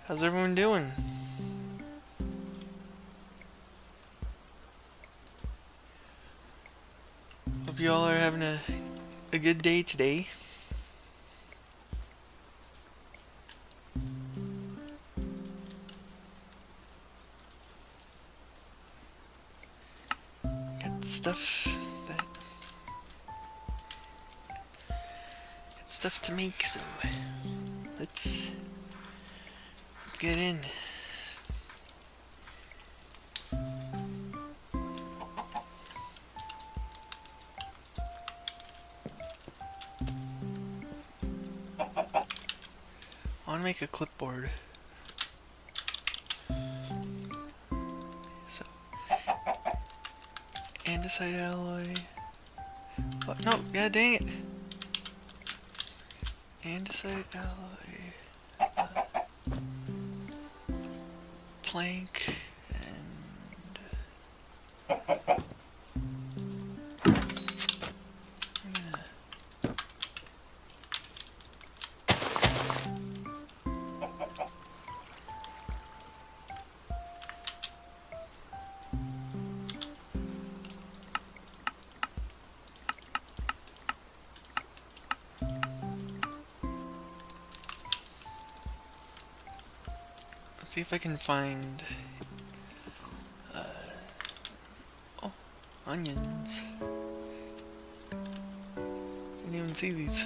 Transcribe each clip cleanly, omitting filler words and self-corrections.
How's everyone doing? Hope you all are having a good day today. Got stuff to make, so let's get in. I want to make a clipboard. So, andesite alloy. What? No, yeah, dang it. Andesite alloy. Plank. And let's see if I can find oh, onions. Didn't even see these.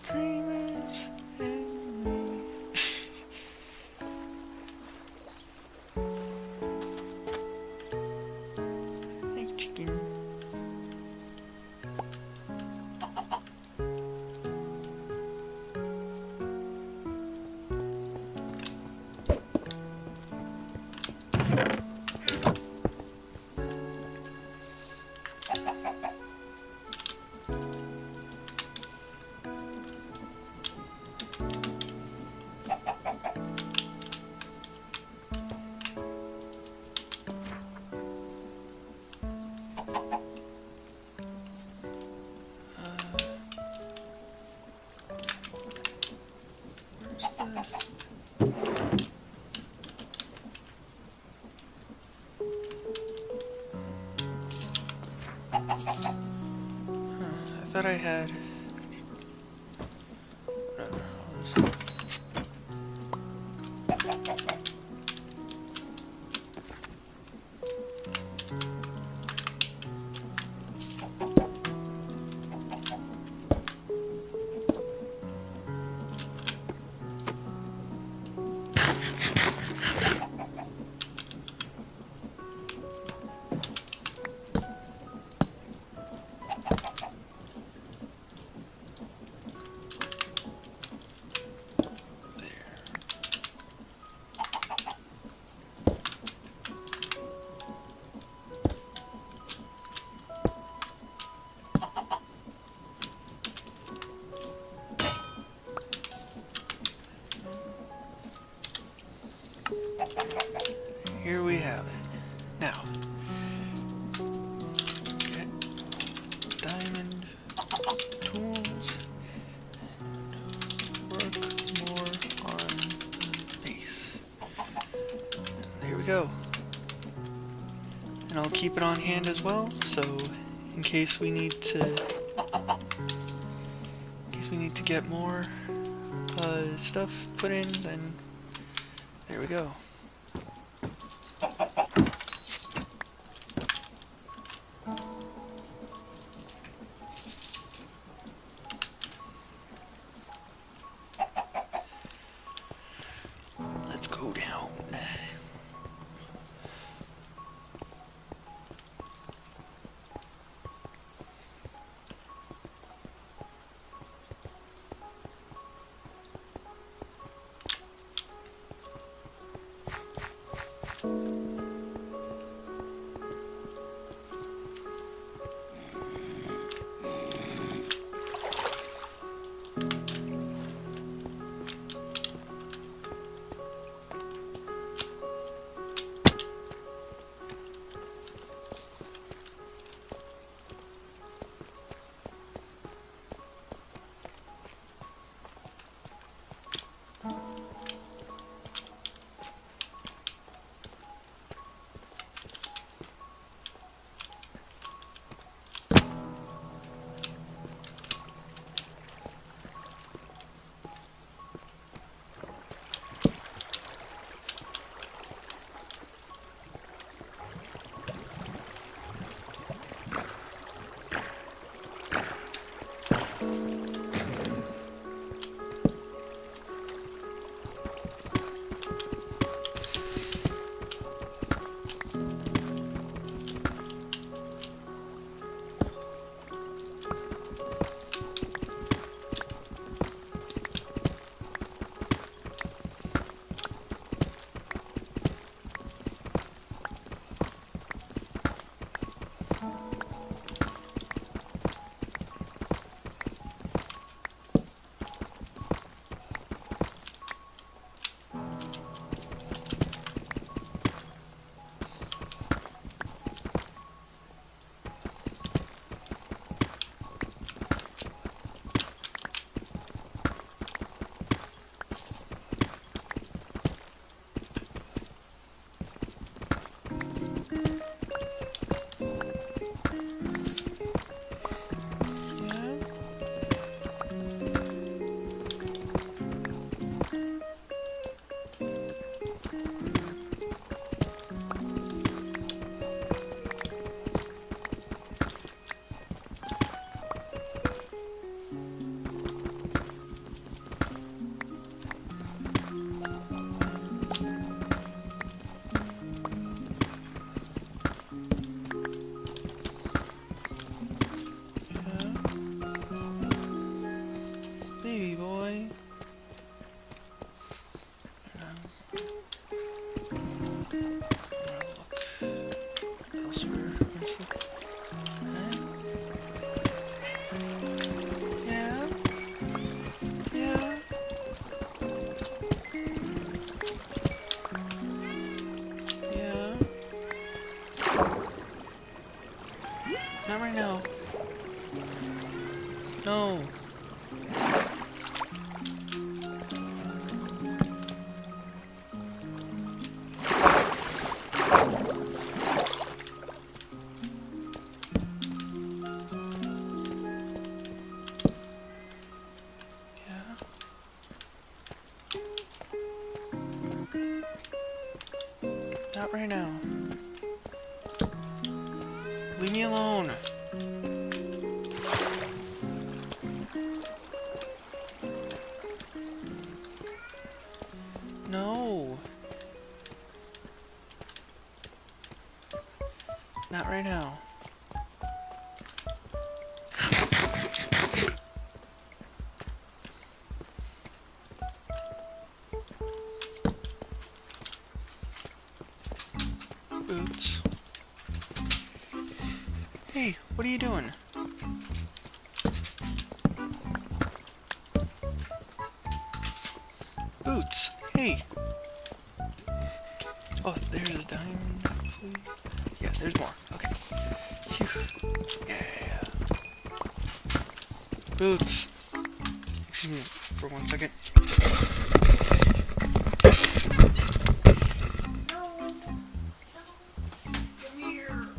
Dreamers and me. Hey, chicken. I thought I had. and I'll keep it on hand as well, so in case we need to get more stuff put in, then there we go. Let's go down. Not right now. No. Yeah. Not right now. Leave me alone. No. Not right now. Boots. Hey, what are you doing? Boots, hey! Oh, there's a diamond, hopefully. Yeah, there's more. Okay. Phew. Yeah. Boots. Excuse me for 1 second. No! Come here!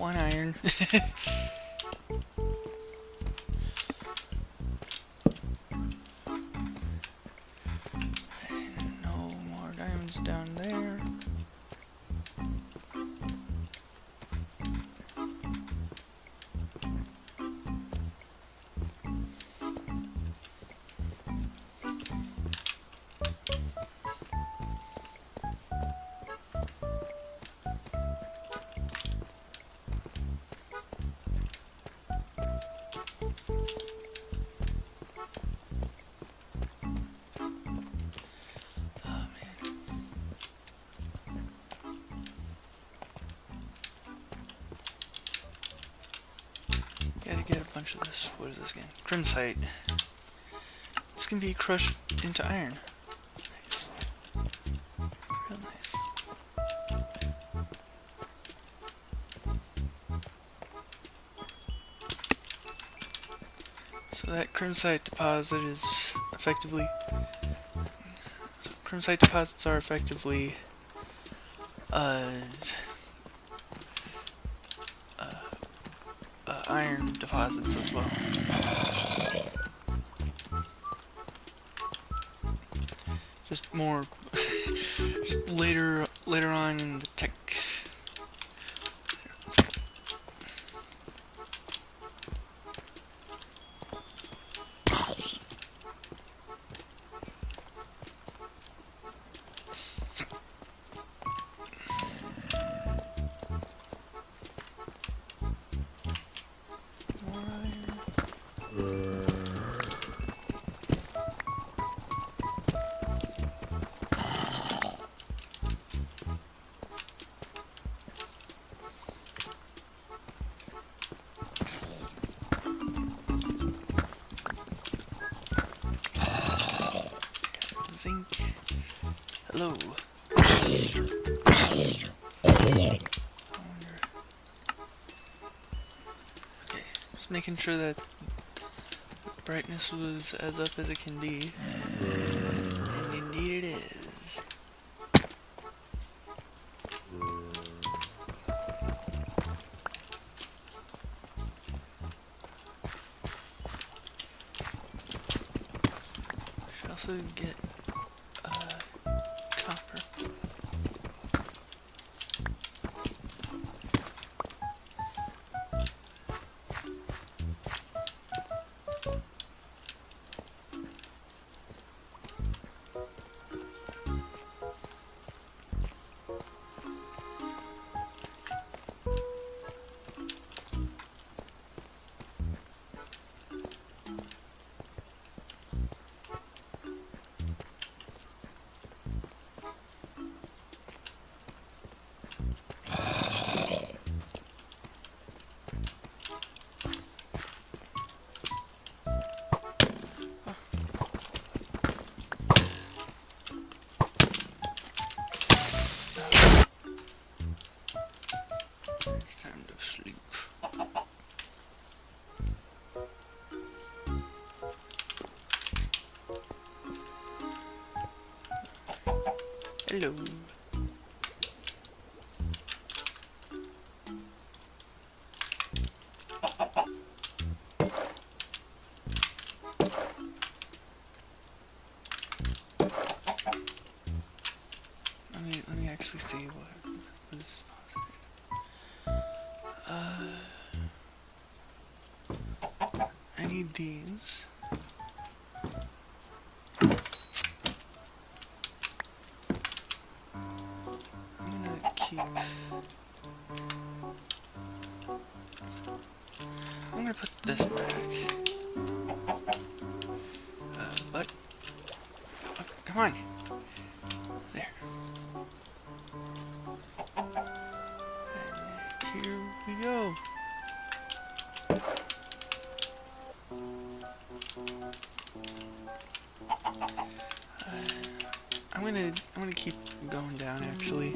one iron. No more diamonds down there. Gotta get a bunch of this. What is this again? Crimsite. This can be crushed into iron. Nice. Real nice. So that crimsite deposit is effectively... So crimsite deposits are effectively... iron deposits as well. Just more, just later on in the tech. Zinc. Hello. Okay, just making sure that brightness was as up as it can be. And indeed it is. Should also get copper. It's time to sleep. Hello. Let me actually see what is I need these. I'm gonna keep... I'm gonna put this back. But... Oh, come on! There. And here we go. I'm gonna keep going down actually.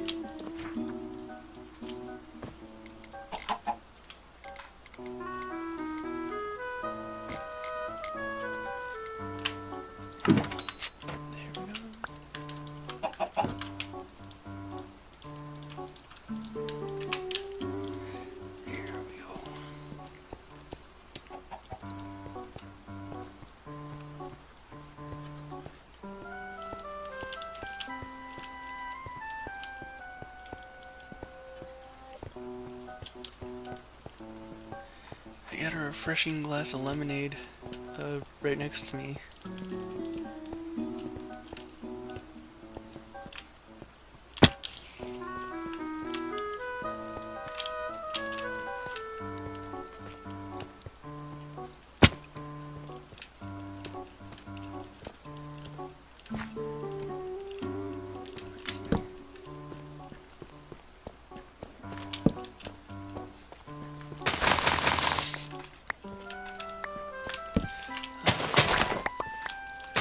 There I got a refreshing glass of lemonade right next to me.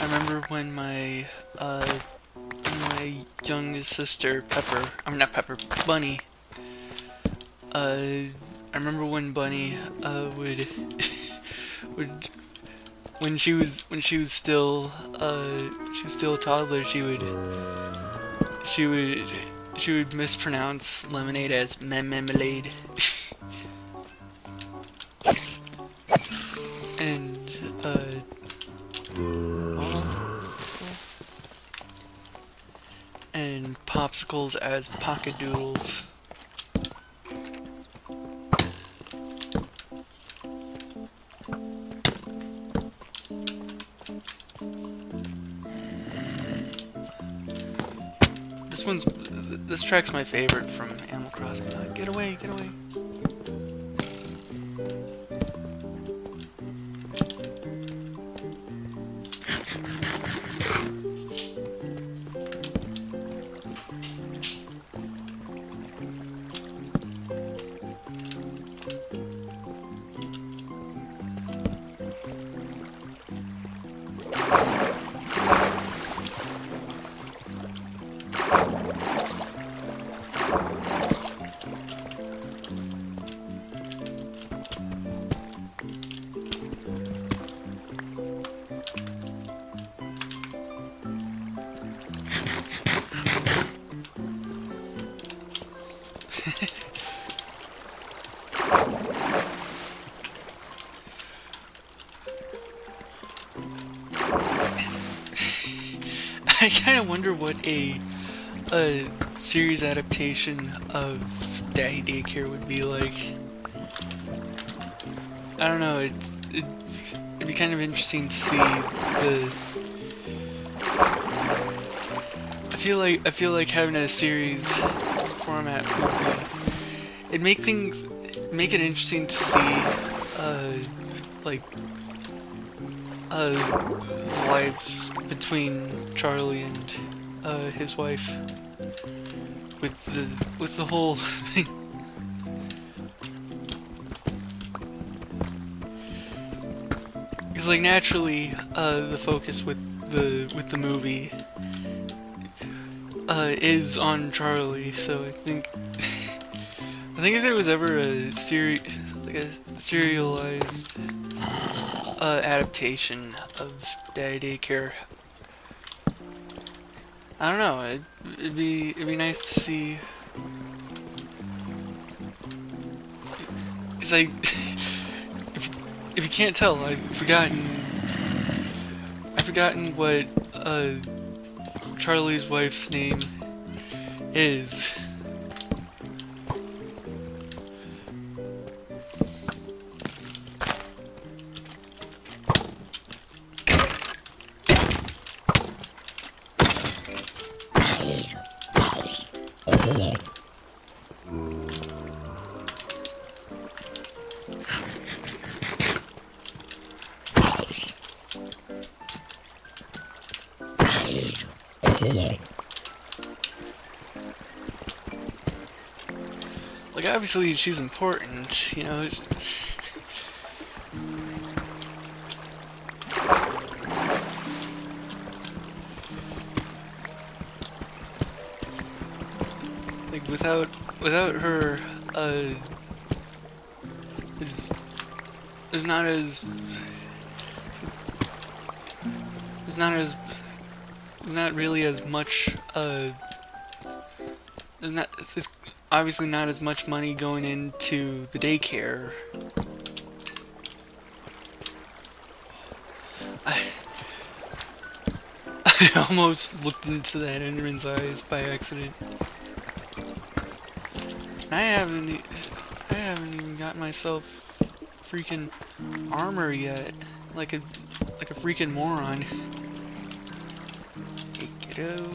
I remember when my youngest sister, Pepper, not Pepper, Bunny, I remember when Bunny would would when she was still a toddler, she would she would mispronounce lemonade as marmalade. And and popsicles as pocket doodles. This track's my favorite from Animal Crossing. Get away, get away. I kind of wonder what a series adaptation of Daddy Daycare would be like. I don't know. It'd be kind of interesting to see the. I feel like having a series format would be. It'd make it interesting to see, like, lives between Charlie and his wife, with the whole thing. Because like naturally, the focus with the movie is on Charlie, so I think if there was ever a serialized adaptation of Daddy Daycare, I don't know. It'd be nice to see. Cause if you can't tell, I've forgotten what Charlie's wife's name is. Like, obviously she's important, you know. Like, without her, there's there's obviously not as much money going into the daycare. I almost looked into that Enderman's eyes by accident. I haven't even gotten myself freaking armor yet. Like a freaking moron. Hey, kiddo.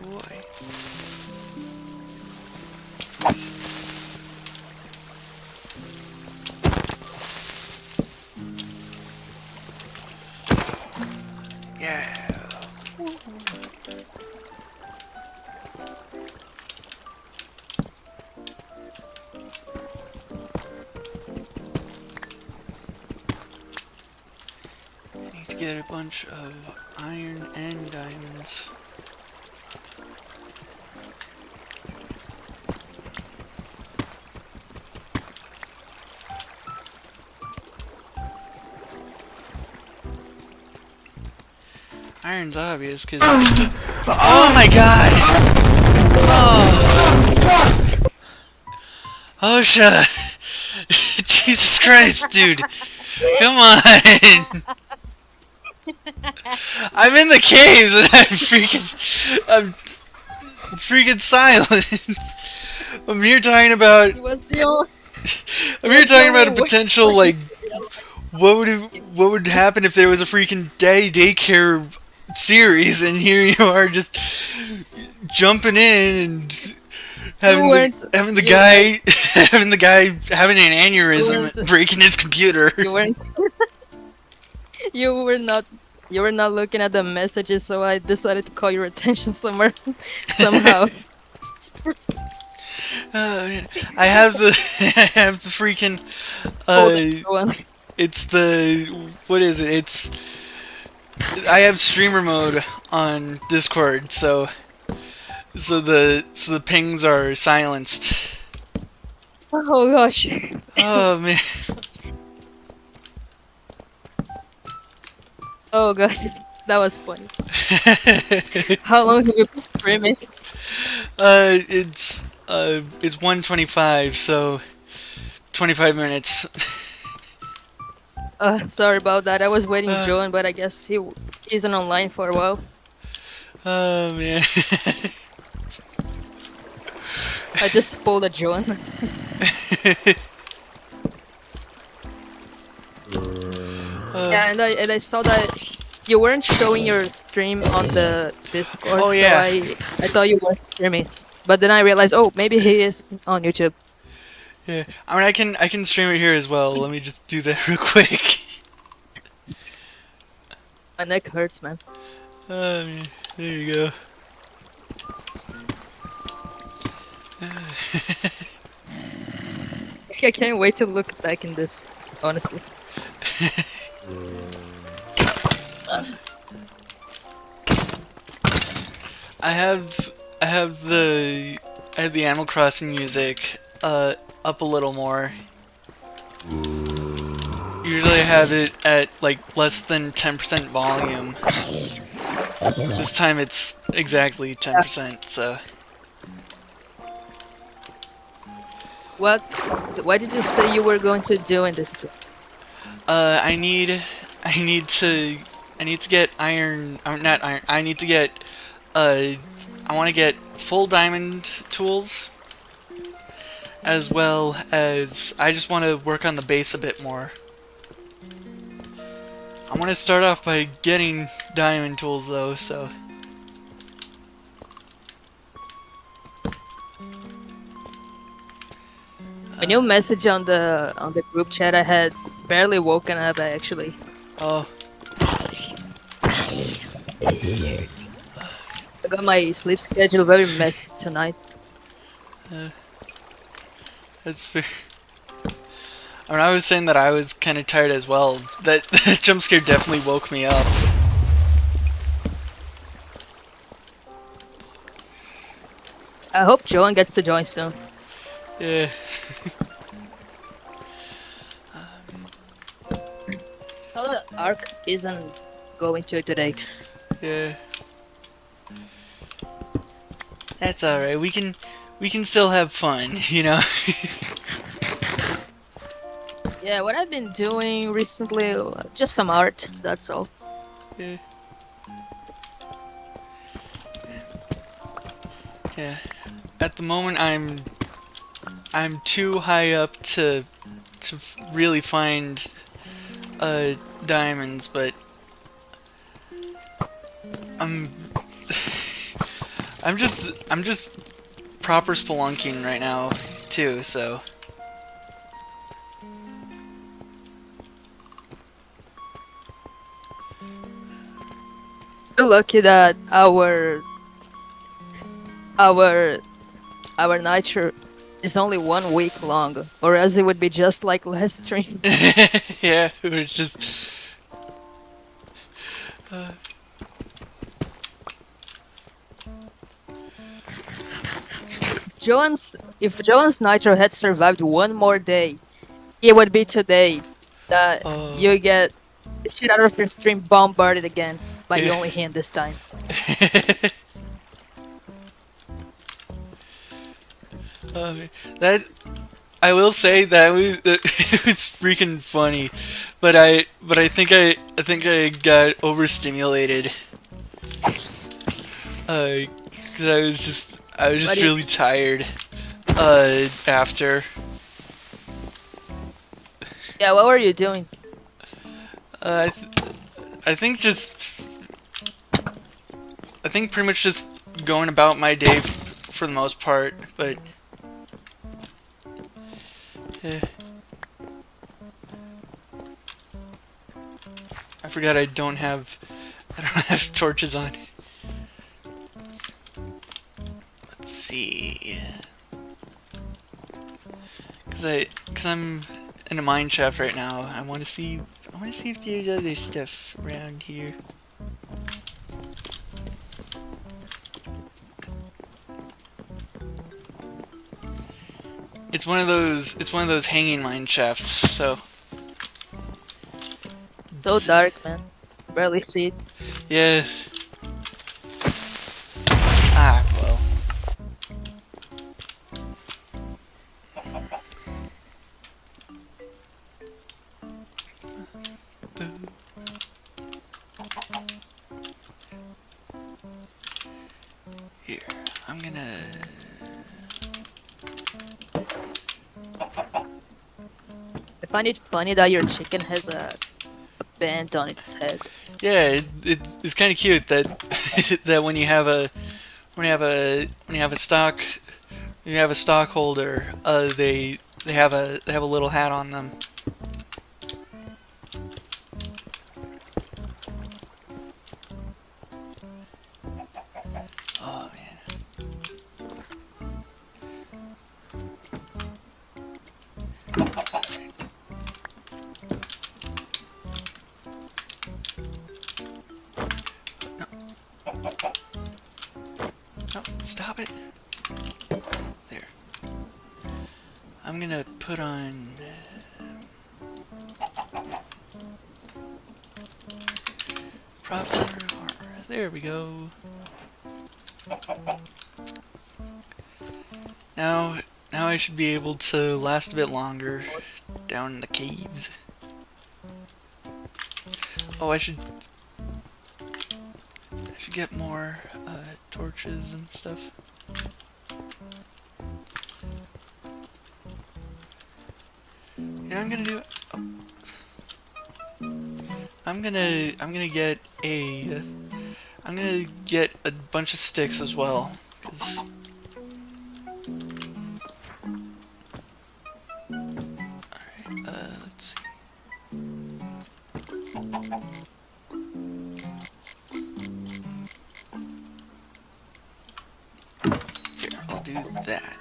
Boy. Yeah. Need to get a bunch of iron and diamonds. Iron's obvious, because... Oh my god! Oh! Osha! Jesus Christ, dude! Come on! I'm in the caves and it's freaking silent! I'm here talking about... He was the only. I'm here talking about a potential, like... What would happen if there was a freaking daycare series, and here you are just jumping in and having the guy having an aneurysm, breaking his computer. You weren't. You were not. You were not looking at the messages, so I decided to call your attention somehow. Man. I have the freaking it's the, what is it? It's, I have streamer mode on Discord, so the pings are silenced. Oh gosh. Oh man. Oh gosh, that was funny. How long have you been streaming? It's 1:25, so 25 minutes. Sorry about that. I was waiting Joan, but I guess he isn't online for a while. Oh man. I just spoiled a Joan. Yeah, and I saw that you weren't showing your stream on the Discord, oh, yeah. So I thought you were streaming. But then I realized, oh, maybe he is on YouTube. Yeah, I mean, I can stream it here as well. Let me just do that real quick. My neck hurts, man. There you go. I can't wait to look back in this, honestly. I have the Animal Crossing music up a little more. Usually I have it at like less than 10% volume. This time it's exactly 10%, so. What did you say you were going to do in this trip? I need to get iron. Not iron. I need to get. I want to get full diamond tools, as well as I just want to work on the base a bit more. I want to start off by getting diamond tools though, so. When you message on the group chat, I had barely woken up actually. Oh. I got my sleep schedule very messy tonight. That's fair. I mean, I was saying that I was kind of tired as well. That jump scare definitely woke me up. I hope Joan gets to join soon. Yeah. So the Ark isn't going to today. Yeah. That's alright. We can still have fun, you know? Yeah, what I've been doing recently, just some art, that's all. Yeah. Yeah. At the moment I'm too high up to really find diamonds, but I'm I'm just proper spelunking right now too. So You're lucky that our our nitro is only 1 week long, or else it would be just like last stream. yeah, it was just If Joan's nitro had survived one more day, it would be today that uh, you get the shit out of your stream bombarded again by yeah. only him this time. That I will say that it was freaking funny, but I think I got overstimulated. 'Cause I was just But it, really tired. After yeah, what were you doing? uh, I th I think just I think pretty much just going about my day for the most part, but eh, I forgot I don't have torches on. Let's see. Cause I'm in a mine shaft right now. I want to see if there's other stuff around here. It's one of those hanging mine shafts. So So dark, man. Barely see it. yeah. Ah, well. Here, I'm gonna. I find it funny that your chicken has a band on its head. Yeah, it's kind of cute that that when you have a stockholder, they have a little hat on them. Oh man. No, stop it. There. I'm gonna put on proper armor. There we go. Now I should be able to last a bit longer down in the caves. Oh, I should get more torches and stuff. You know what I'm gonna do? I'm gonna get a bunch of sticks as well, 'cause let's see. Here, I'll do that.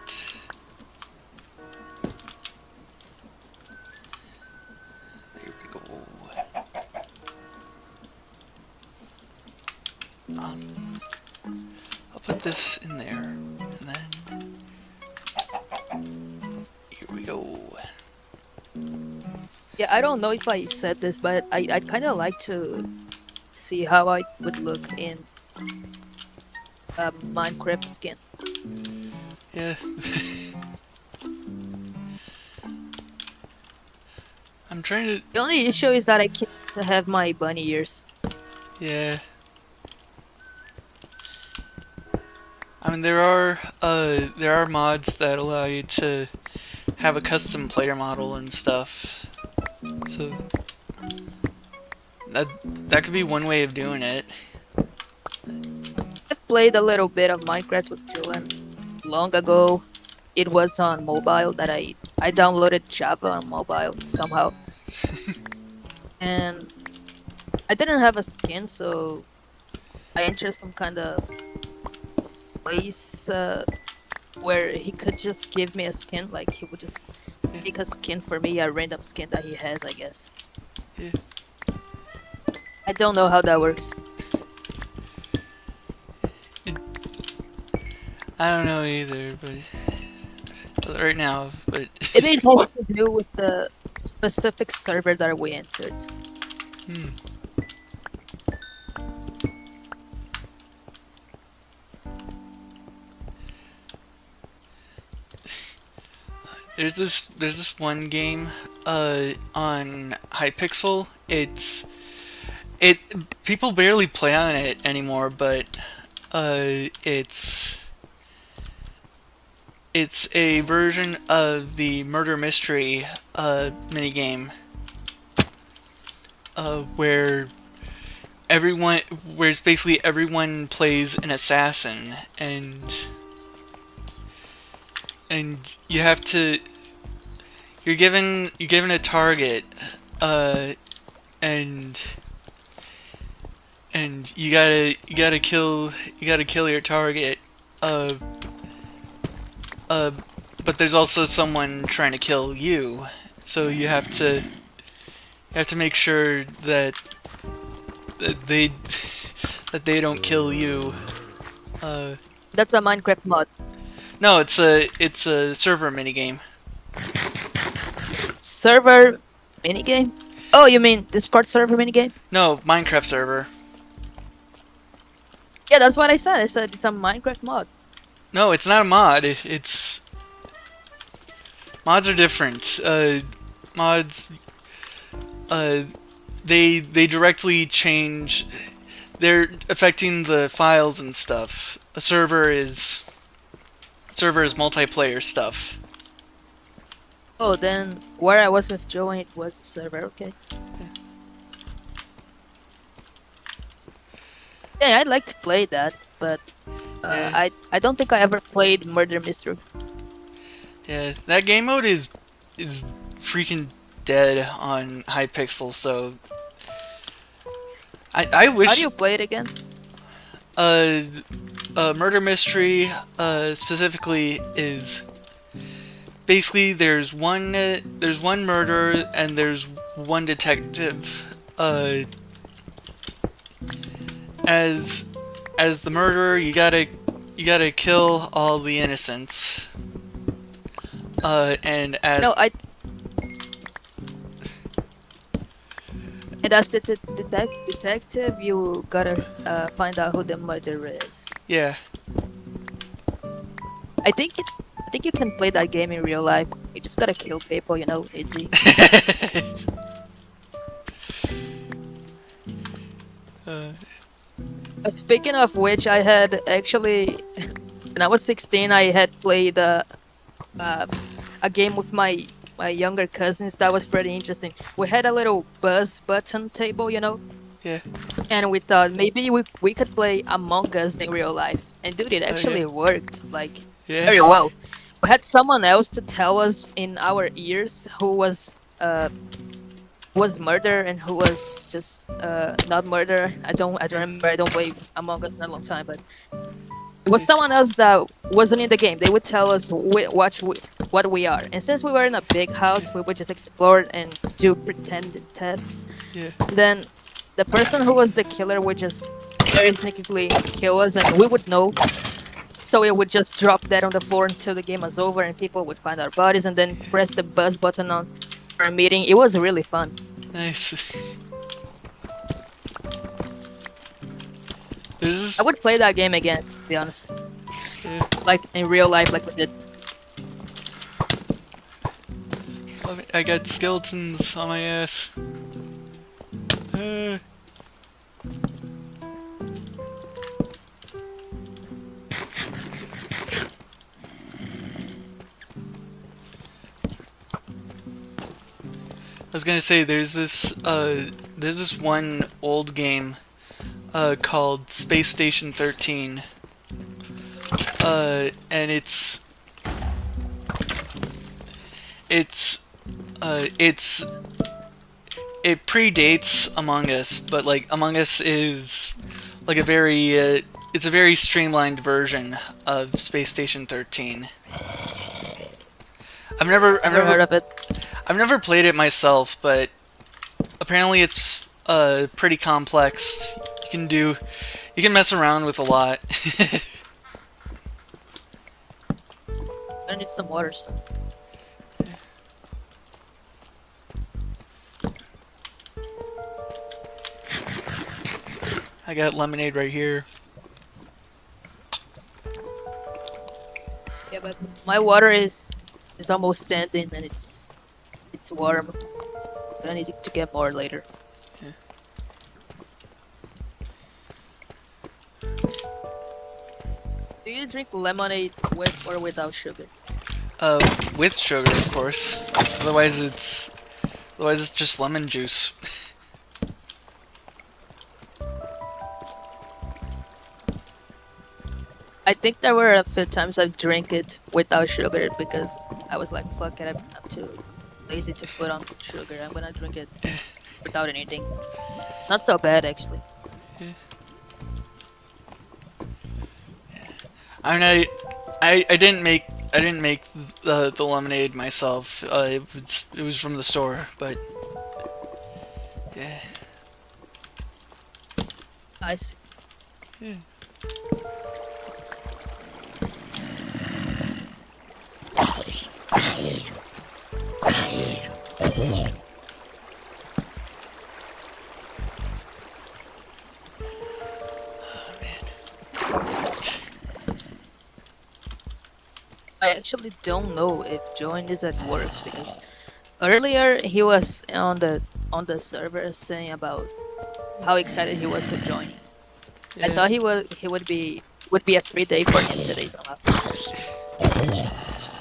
There we go. I'll put this in there, and then here we go. Yeah, I don't know if I said this, but I'd kind of like to see how I would look in a Minecraft skin. Yeah. I'm trying to. The only issue is that I can't have my bunny ears. Yeah. I mean, there are mods that allow you to have a custom player model and stuff. So that could be one way of doing it. I played a little bit of Minecraft with Julian long ago. It was on mobile that I downloaded Java on mobile somehow, and I didn't have a skin, so I entered some kind of place where he could just give me a skin. Like he would just make a skin for me, a random skin that he has, I guess. Yeah. I don't know how that works. I don't know either, but right now, but Maybe it has to do with the specific server that we entered. hmm. There's this one game on Hypixel. It people barely play on it anymore, but it's a version of the murder mystery minigame where it's basically everyone plays an assassin, and you have to you're given a target, and you gotta kill your target, but there's also someone trying to kill you, so you have to make sure that they that they don't kill you. That's a Minecraft mod. No, it's a server minigame. Server minigame? Oh, you mean Discord server minigame? No, Minecraft server. Yeah, that's what I said. I said it's a Minecraft mod. No, it's not a mod. It's mods are different. Mods, they directly change. They're affecting the files and stuff. A server is multiplayer stuff. Oh, then where I was with Joe and it was a server, okay. Yeah, I'd like to play that, but Yeah. I don't think I ever played Murder Mystery. Yeah, that game mode is freaking dead on Hypixel. So I wish. How do you play it again? Murder mystery specifically is basically there's one murder and there's one detective. As the murderer, you gotta kill all the innocents. And as No, and as the detective, you gotta find out who the murderer is. yeah. I think you can play that game in real life. You just gotta kill people, you know, easy. Speaking of which, I had actually, when I was 16, I had played a game with my younger cousins that was pretty interesting. We had a little buzz button table, you know, Yeah. and we thought maybe we could play Among Us in real life. And dude, it actually yeah. worked like Yeah. very well. We had someone else to tell us in our ears who was murder and who was just not murder. I don't remember. I don't play Among Us in a long time, but it was someone else that wasn't in the game. They would tell us what we are. And since we were in a big house, we would just explore and do pretend tasks. Yeah. Then the person who was the killer would just very sneakily kill us, and we would know. So we would just drop that on the floor until the game was over, and people would find our bodies, and then press the buzz button on our meeting. It was really fun. Nice. There's this. I would play that game again, to be honest. Yeah. Like in real life, like we did. I got skeletons on my ass. was gonna say there's this one old game called Space Station 13. And it's it predates Among Us, but like Among Us is like a very it's a very streamlined version of Space Station 13. Never heard of it. I've never played it myself, but apparently it's pretty complex. You can mess around with a lot. I need some water. So. I got lemonade right here. Yeah, but my water is almost standing and it's warm. But I need to get more later. Yeah. Do you drink lemonade with or without sugar? With sugar, of course. Otherwise it's just lemon juice. I think there were a few times I've drank it without sugar because I was like, fuck it, I'm too lazy to put on sugar. I'm gonna drink it without anything. It's not so bad actually. Yeah. I mean, I didn't make the lemonade myself. It was from the store, but yeah. I see. Yeah. I actually don't know if Join is at work because earlier he was on the server saying about how excited he was to join. I thought he would be a free day for him today somehow.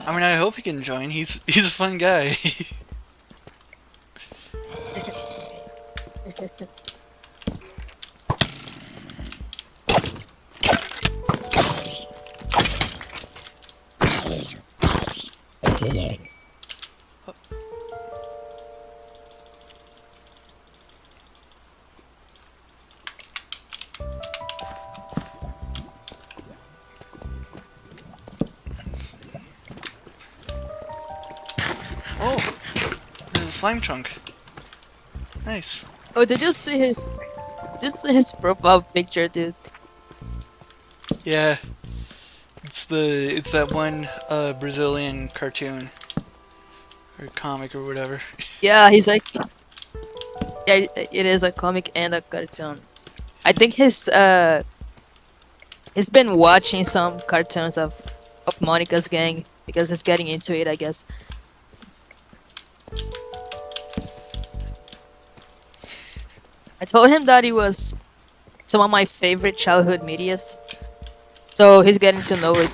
I mean, I hope he can join. He's a fun guy. Oh, there's a slime chunk. Nice. Oh, did you see his profile picture, dude? Yeah. It's that one Brazilian cartoon or comic or whatever. Yeah, he's like, yeah, it is a comic and a cartoon. I think he's been watching some cartoons of Monica's gang because he's getting into it, I guess. I told him that he was some of my favorite childhood medias, so he's getting to know it.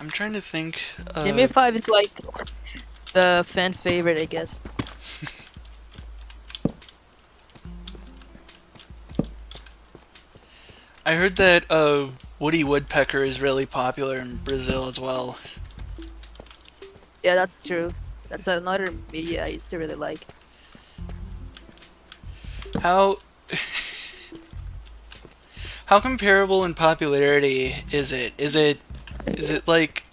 I'm trying to think. Jimmy 5 is like the fan favorite, I guess. I heard that Woody Woodpecker is really popular in Brazil as well. Yeah, that's true. That's another media I used to really like. How how comparable in popularity is it? Is it like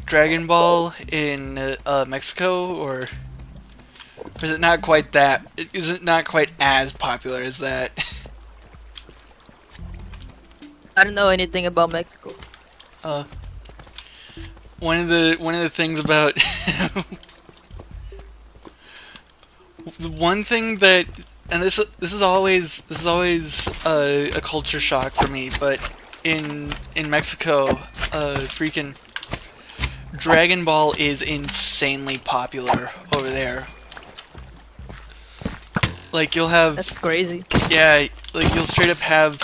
Dragon Ball in Mexico, or is it not quite that? Is it not quite as popular as that? I don't know anything about Mexico. One of the things about the one thing that, and this is always a culture shock for me, but in Mexico, freaking Dragon Ball is insanely popular over there. Like you'll have That's crazy. yeah, like you'll straight up have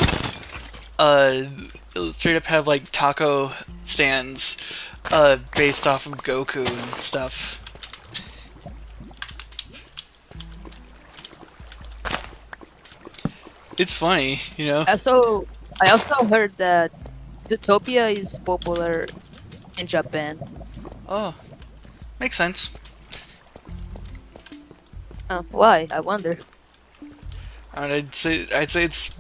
it'll straight up have like taco stands based off of Goku and stuff. It's funny, you know. I also heard that Zootopia is popular in Japan. Oh, makes sense. Why? I wonder. I'd say it's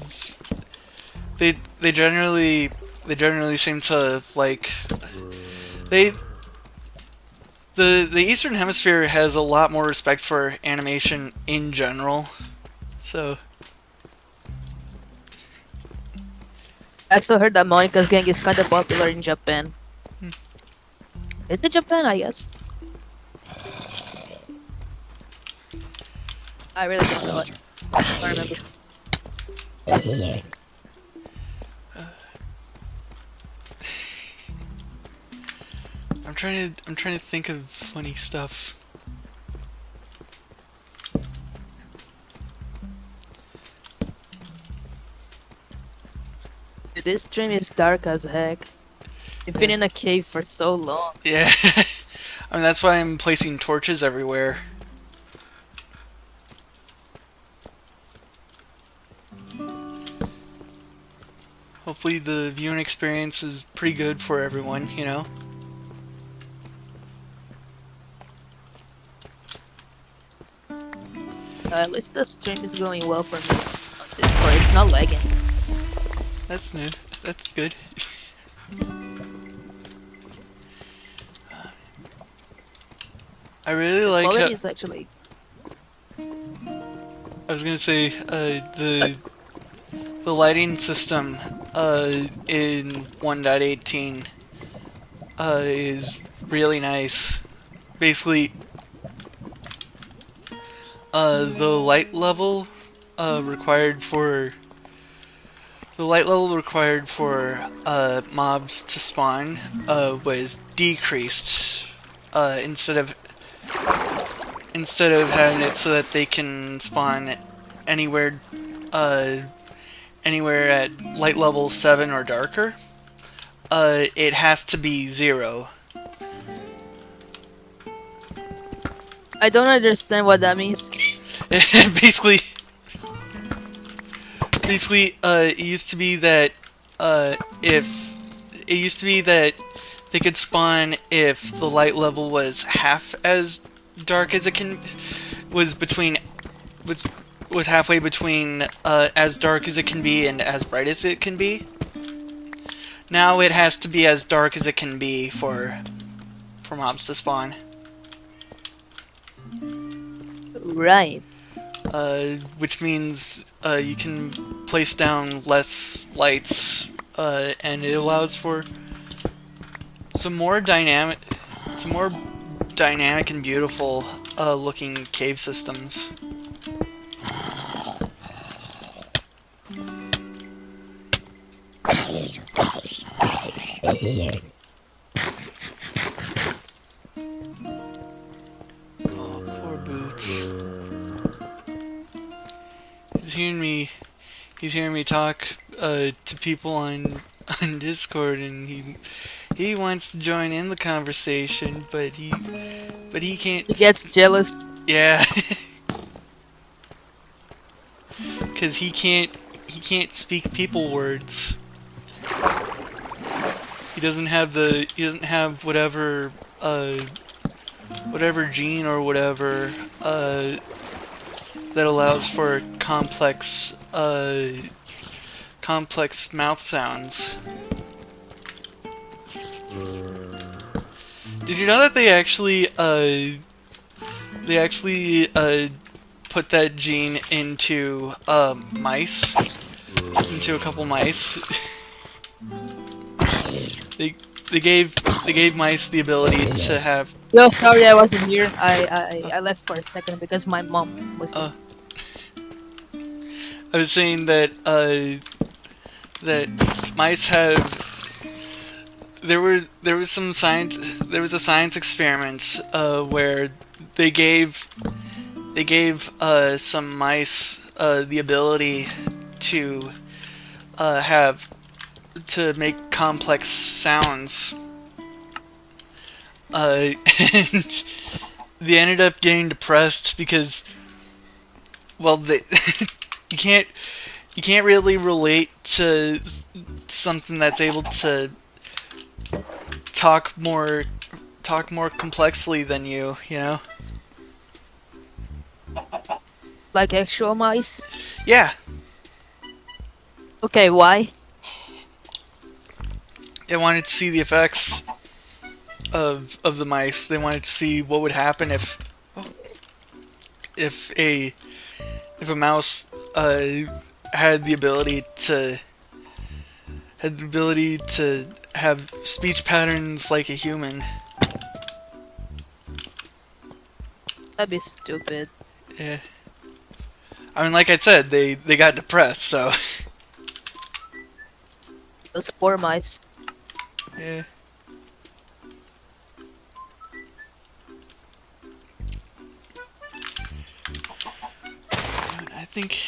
they generally seem to like they the Eastern Hemisphere has a lot more respect for animation in general. So I also heard that Monica's gang is kind of popular in Japan. Is it Japan? I guess. I really don't know it. I don't remember. I'm trying to think of funny stuff. Dude, this stream is dark as heck. We've been in a cave for so long. Yeah. I mean, that's why I'm placing torches everywhere. Hopefully the viewing experience is pretty good for everyone, you know? At least the stream is going well for me on Discord. It's not lagging. That's new. That's good. I really like how, Quality is actually. I was gonna say, the lighting system, in 1.18, is really nice. Basically, the light level, required for mobs to spawn, was decreased, instead of having it so that they can spawn anywhere anywhere at light level 7 or darker, it has to be 0. I don't understand what that means. basically, it used to be that they could spawn if the light level was half as dark as it can, was halfway between as dark as it can be and as bright as it can be. Now it has to be as dark as it can be for mobs to spawn. Right. Which means you can place down less lights, and it allows for some more dynamic and beautiful looking cave systems. Oh, poor Boots. He's hearing me talk to people on Discord, and he wants to join in the conversation, but he can't. He gets jealous. Yeah. Cause he can't speak people words. He doesn't have whatever gene or whatever that allows for complex mouth sounds. Did you know that they actually put that gene into mice? Into a couple mice. They gave mice the ability to have. Yo, sorry I wasn't here. I left for a second because my mom was here. I was saying that that mice have. There was a science experiment where they gave some mice the ability to have to make complex sounds. And they ended up getting depressed because, well, they you can't you can't really relate to something that's able to talk more complexly than you know? Like actual mice. Yeah, Okay, why? they wanted to see the effects of the mice. They wanted to see what would happen if a if a mouse had the ability to have speech patterns like a human. That'd be stupid. Yeah. I mean, like I said, they got depressed, so Those poor mice. yeah. Dude, I think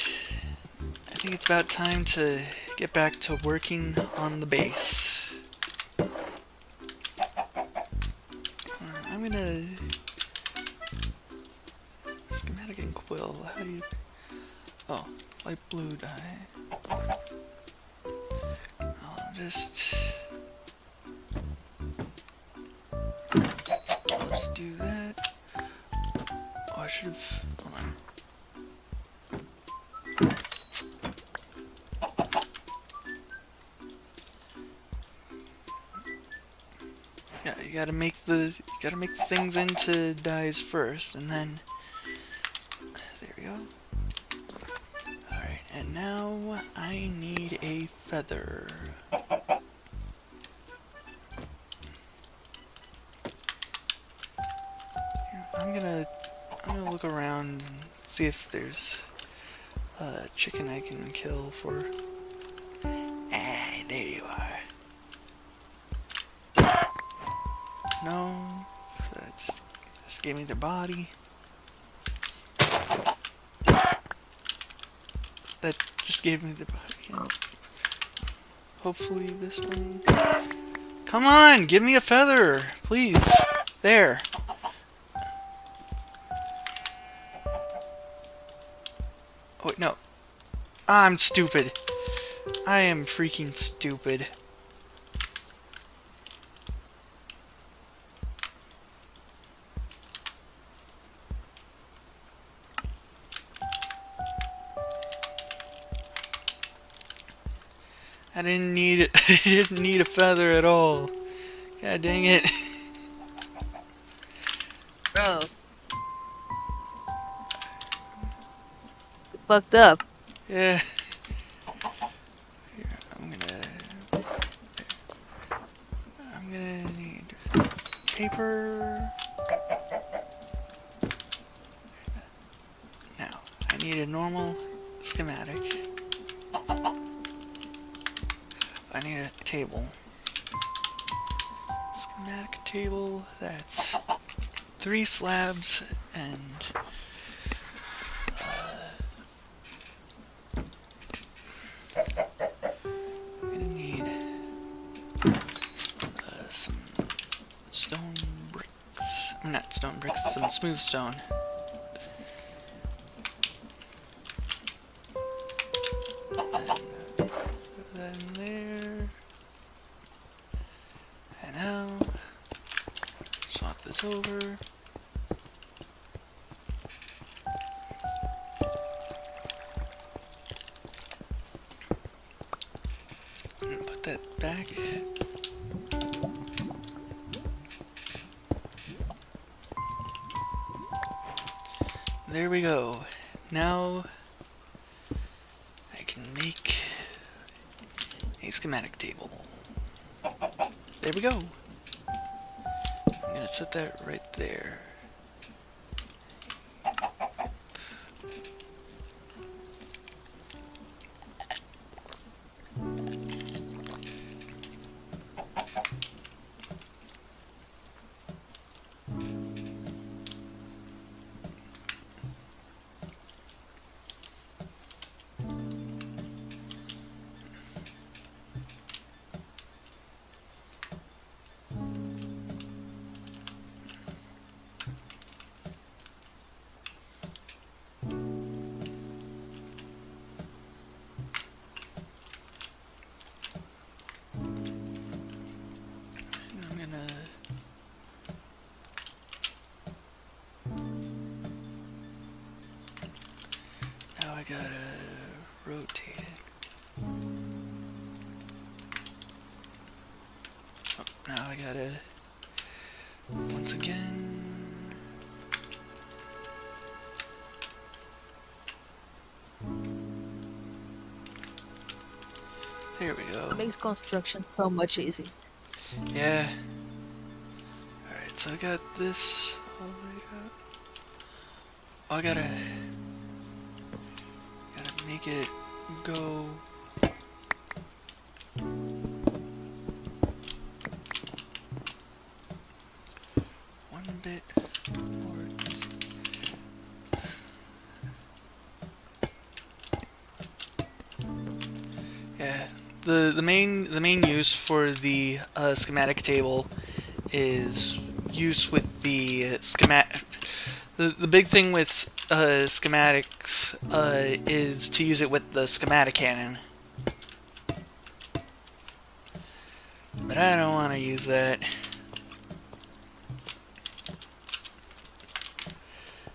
it's about time to get back to working on the base. I'm gonna schematic and quill. How do you? Oh, light blue dye. I'll just do that. Oh, I should have. Hold on. Yeah, you gotta make the things into dyes first, and then there we go. All right, and now I need a feather. Here, I'm gonna look around and see if there's a chicken I can kill for. Ah, there you are. No, that just gave me their body. That just gave me the body. And hopefully this one. Come on, give me a feather, please. There. Oh wait, no. I'm stupid. I am freaking stupid. I didn't need it. I didn't need a feather at all. God dang it. Bro. You fucked up. Yeah. Here, I'm gonna need paper. Now, I need a normal schematic. I need a table. Schematic table, that's 3 slabs and I'm gonna need some stone bricks. Not stone bricks, some smooth stone. Then there. And now, swap this over. And put that back. There we go. Now I can make a schematic table. There we go. I'm gonna set that right there. I gotta rotate it. Oh, now I gotta once again. There we go. It makes construction so much easy. Yeah. Alright, so I got this all laid out. Oh, I gotta make it go. One bit more. Yeah. The main use for the schematic table is use with the schematic. The big thing with schematics is to use it with the schematic cannon. But I don't want to use that.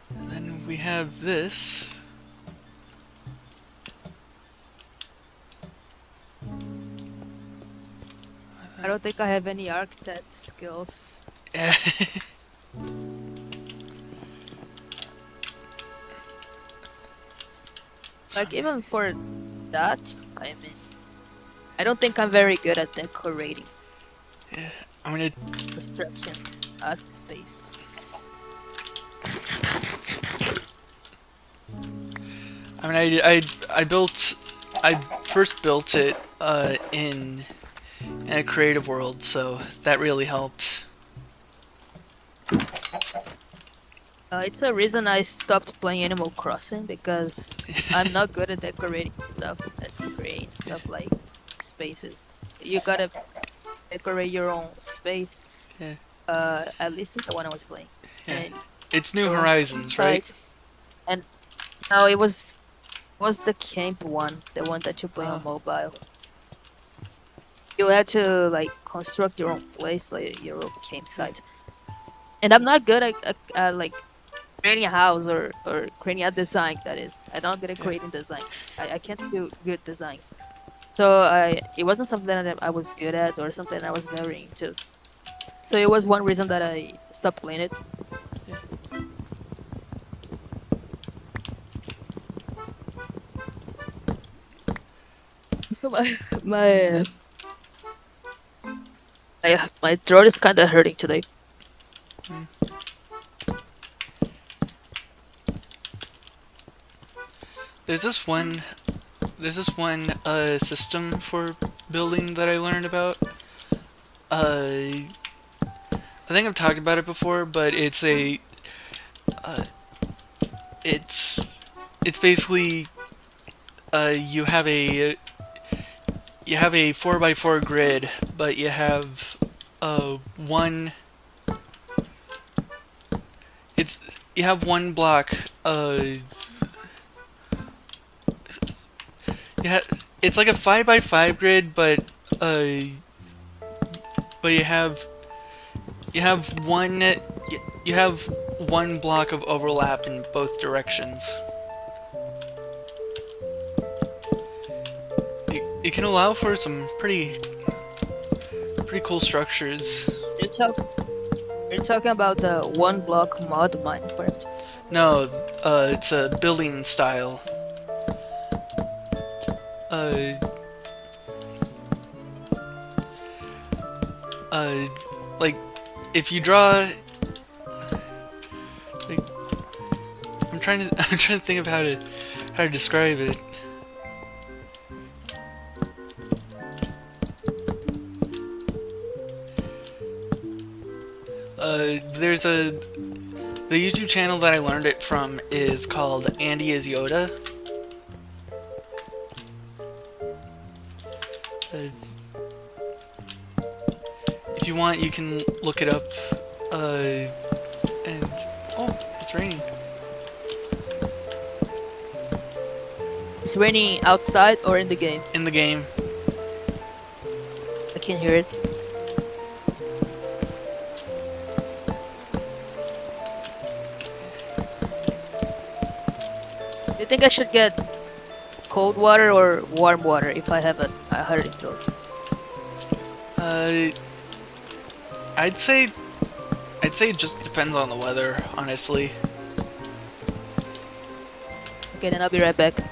And then we have this. I don't think I have any architect skills. Yeah. Like, even for that, I mean, I don't think I'm very good at decorating Yeah. I'm gonna. construction at space. I mean, I first built it in a creative world, so that really helped. It's a reason I stopped playing Animal Crossing, because I'm not good at decorating stuff, at creating stuff like spaces. You gotta decorate your own space. Yeah. At least in the one I was playing. Yeah. And It's New go Horizons, right? inside. And no, it was the camp one, the one that you play on mobile. You had to like construct your own place, like your own campsite. And I'm not good at like creating a house or creating a design. That is, I'm not good at creating designs. I can't do good designs. So it wasn't something that I was good at or something I was very into. So it was one reason that I stopped playing it. So my throat is kind of hurting today. There's this one system for building that I learned about. I think I've talked about it before, but it's basically you have a 4x4 grid, but you have one. You have one block. It's like a 5x5 grid, but you have one block of overlap in both directions. It can allow for some pretty cool structures. You're talking about the one block mod Minecraft. No, it's a building style. Like, if you draw, like, I'm trying to think of how to describe it. There's the YouTube channel that I learned it from is called Andy is Yoda. If you want, you can look it up. And oh, it's raining. It's raining outside or in the game? In the game. I can hear it. You think I should get cold water or warm water if I have a hurting throat? Uh, I'd say it just depends on the weather, honestly. Okay, then I'll be right back. Alrighty.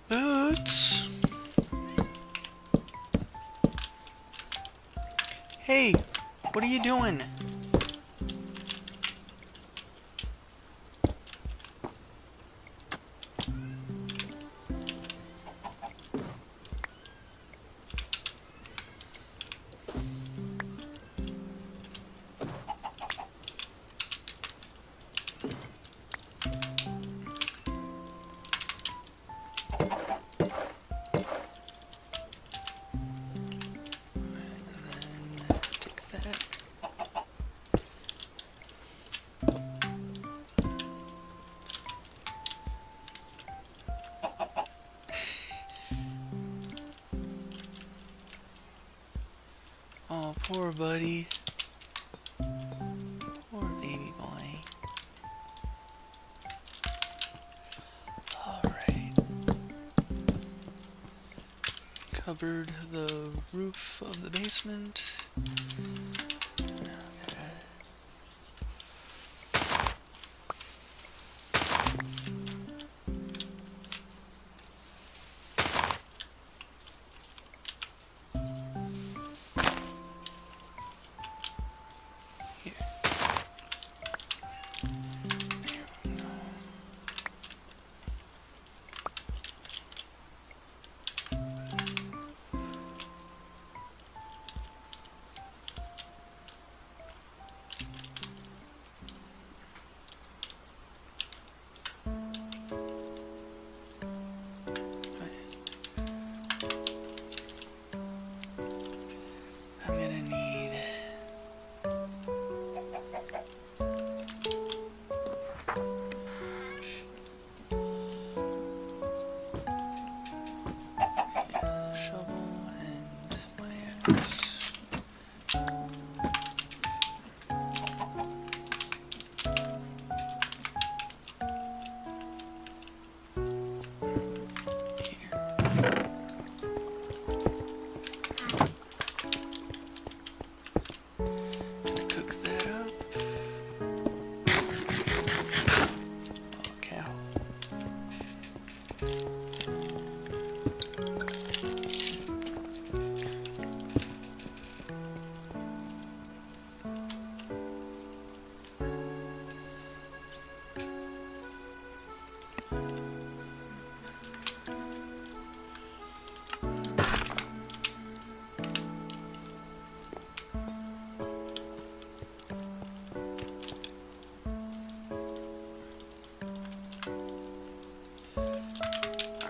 Boots. Hey, what are you doing? Take that. Oh, poor buddy. Poor baby boy. Alright. Covered the roof of the basement. Here. There we go. I'm gonna need a shovel and my axe. Gonna cook that up. Oh, cow.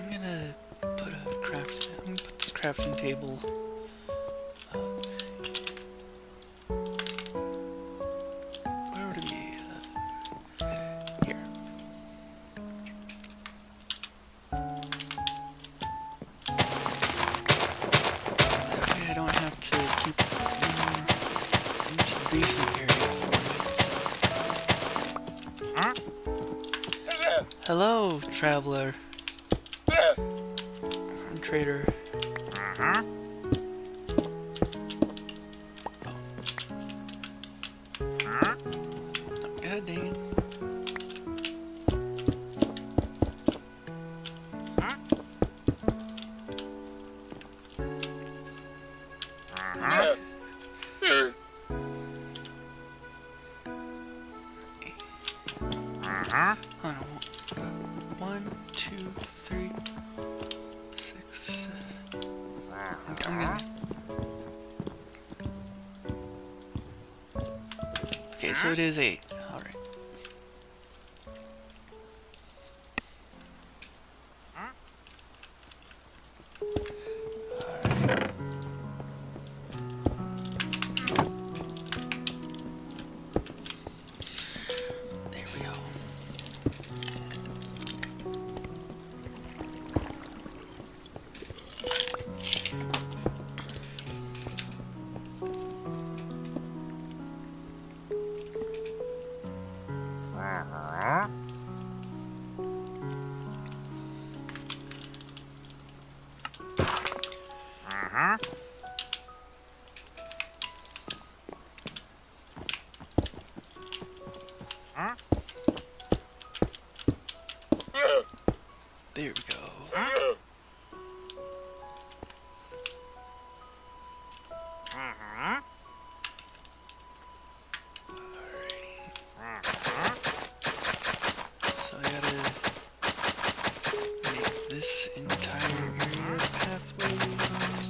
I'm gonna put this crafting table. Where would it be? Here. That way I don't have to keep going into the basement area for it. Hello, traveler. I'm trader. God dang it. so it is 8. Alright. There we go. There we go. So I gotta make this entire area pathways.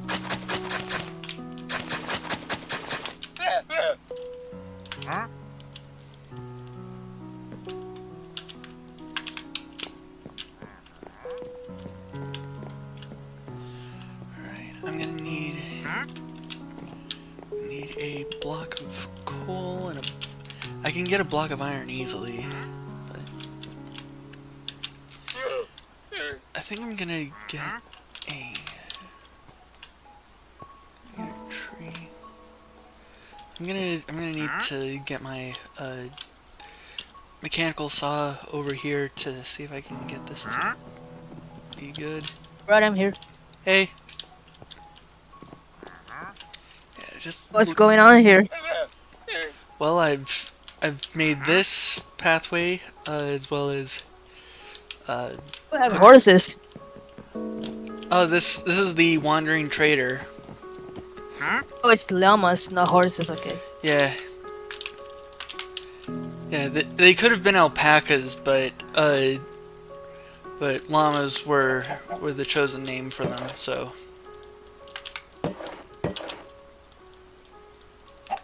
Alright, I'm gonna need a block of coal and I can get a block of iron easily, but I think I'm gonna get a tree. I'm gonna need to get my mechanical saw over here to see if I can get this to be good. Right, I'm here. Hey. Yeah, just What's going on here? well, I've made this pathway as well as We have horses. oh, this is the wandering trader. Oh, it's llamas, not horses. Okay. Yeah. Yeah, they could have been alpacas, but llamas were the chosen name for them. So I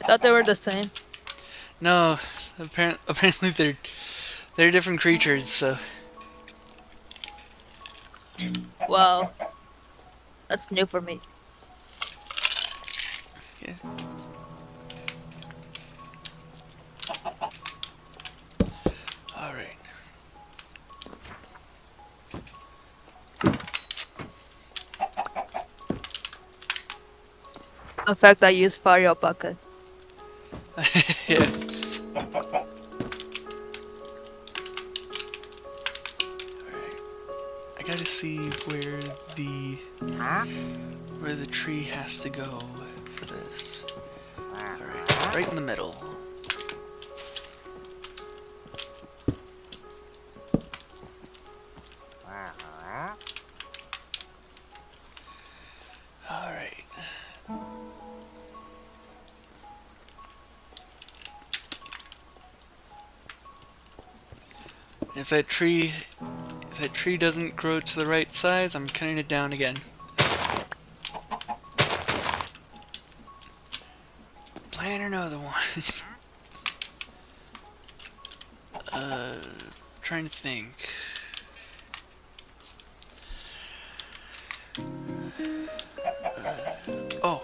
thought they were the same. no, apparently they're different creatures. So Well, that's new for me. yeah. All right. In fact, I use fire alpaca. Yeah. I gotta see where the tree has to go for this. Alright, right in the middle. Alright. If that tree doesn't grow to the right size, I'm cutting it down again. Plant another one. Trying to think. Oh,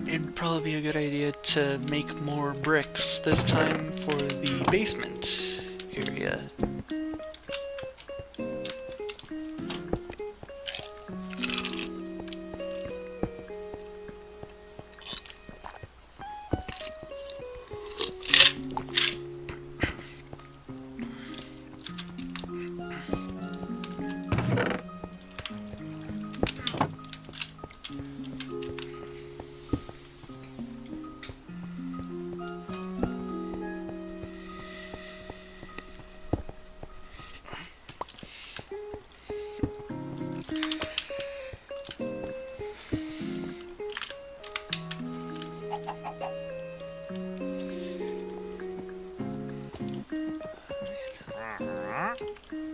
it'd probably be a good idea to make more bricks, this time for the basement area.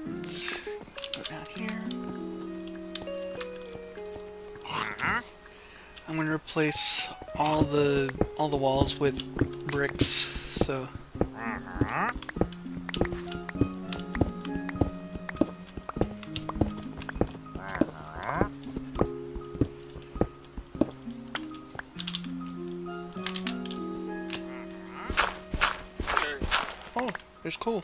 Let's go down here. I'm gonna replace all the walls with bricks. So Oh, there's coal.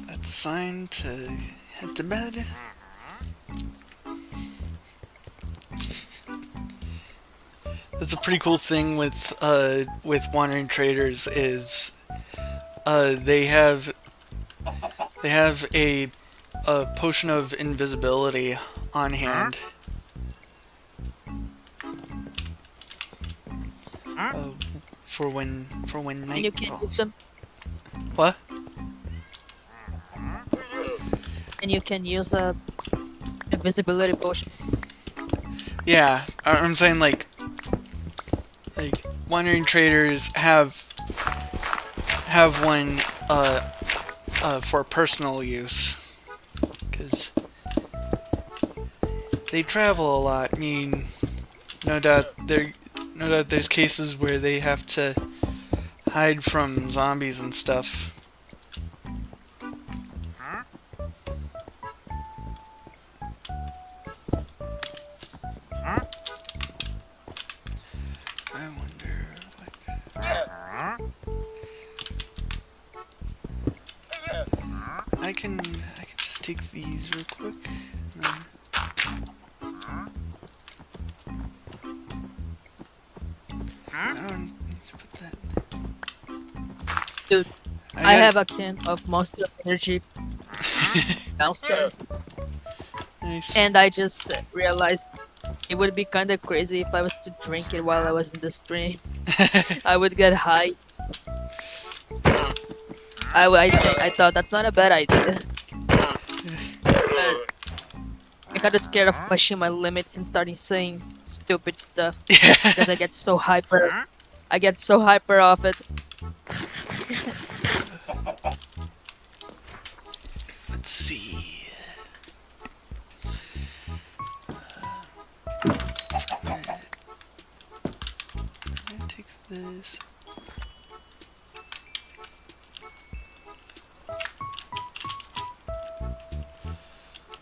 That's sign to head to bed. That's a pretty cool thing with wandering traders is they have a potion of invisibility on hand. For when night And you can use falls. them. What? And you can use a invisibility potion. Yeah, I'm saying like wandering traders have one for personal use because they travel a lot. I mean, no doubt there's cases where they have to hide from zombies and stuff. I wonder what... I can just take these real quick. And then... I don't need to put that. Dude, I have a can of Monster Energy downstairs. Nice. And I just realized it would be kind of crazy if I was to drink it while I was in the stream. I would get high. I thought that's not a bad idea. I'm kind of scared of pushing my limits and starting saying stupid stuff because I get so hyper. I get so hyper off it. Let's see. I'm gonna take this.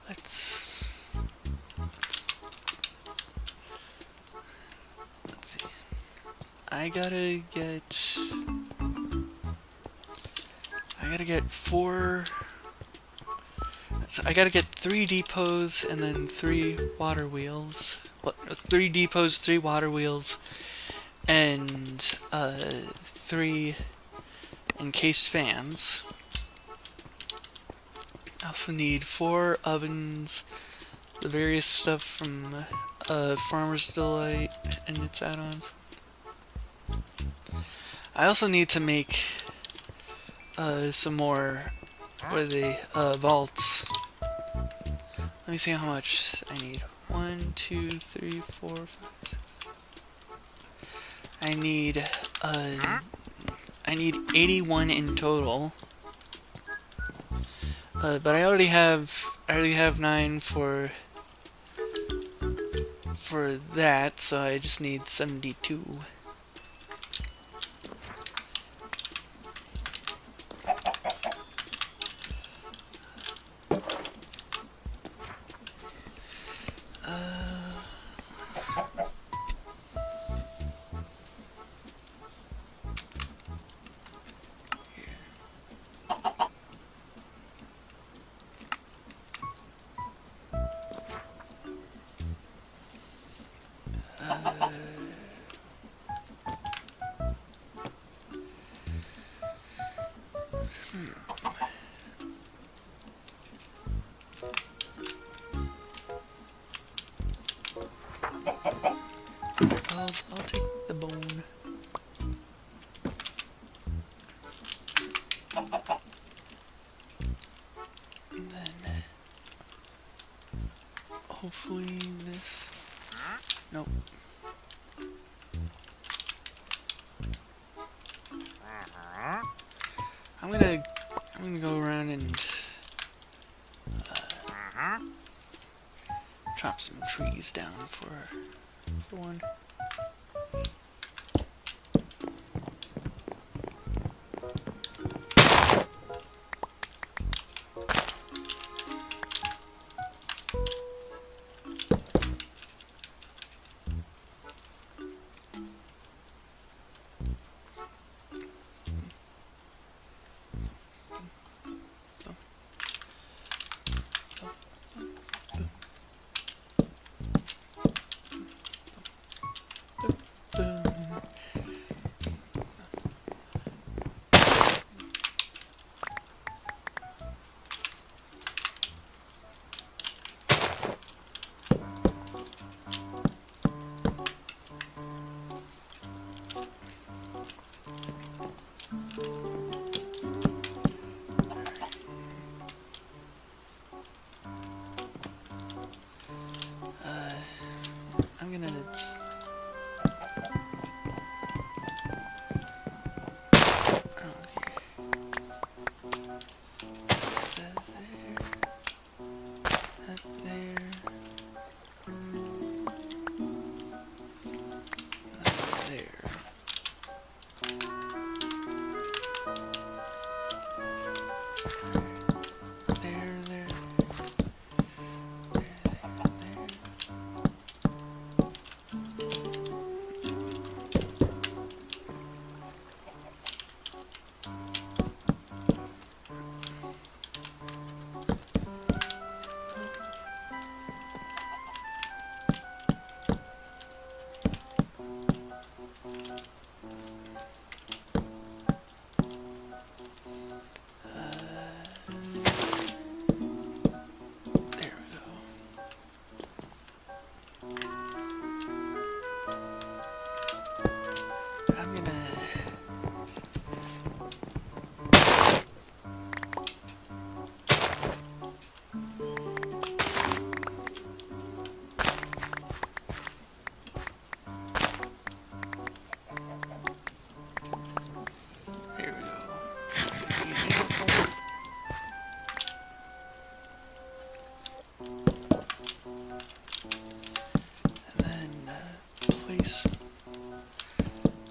Let's see. I gotta get 4. So I gotta get 3 depots and then 3 water wheels. Well, 3 depots, 3 water wheels, and 3 encased fans. I also need 4 ovens, the various stuff from Farmer's Delight and its add-ons. I also need to make some more, what are they, vaults. Let me see how much I need. 1, 2, 3, 4, 5, 6. I need 81 in total. But I already have 9 for that, so I just need 72. hopefully this. Nope. I'm gonna go around and chop some trees down for one. I'm gonna just...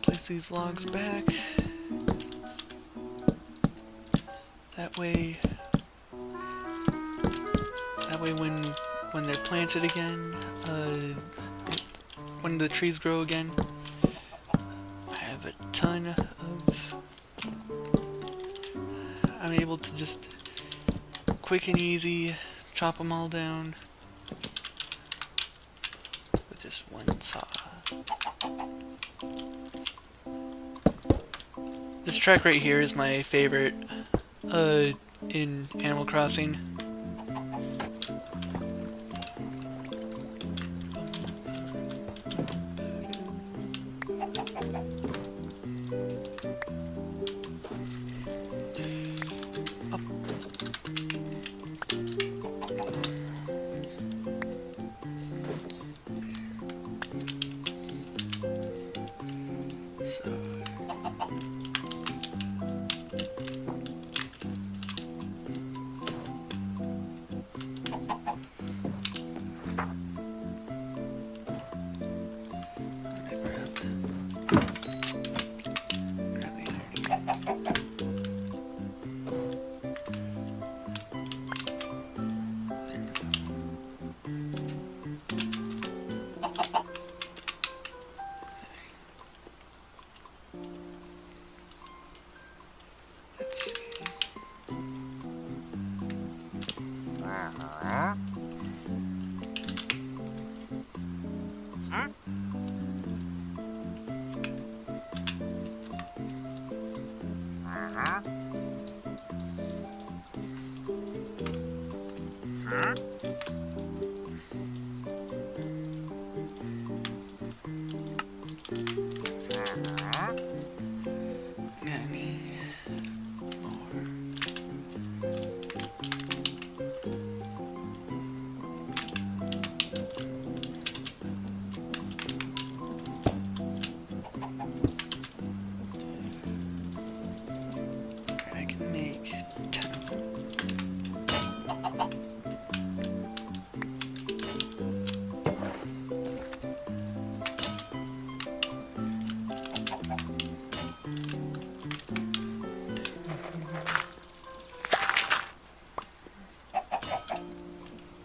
Place these logs back. That way when they're planted again, when the trees grow again, I have a ton of... I'm able to just quick and easy chop them all down with just one saw. This track right here is my favorite in Animal Crossing.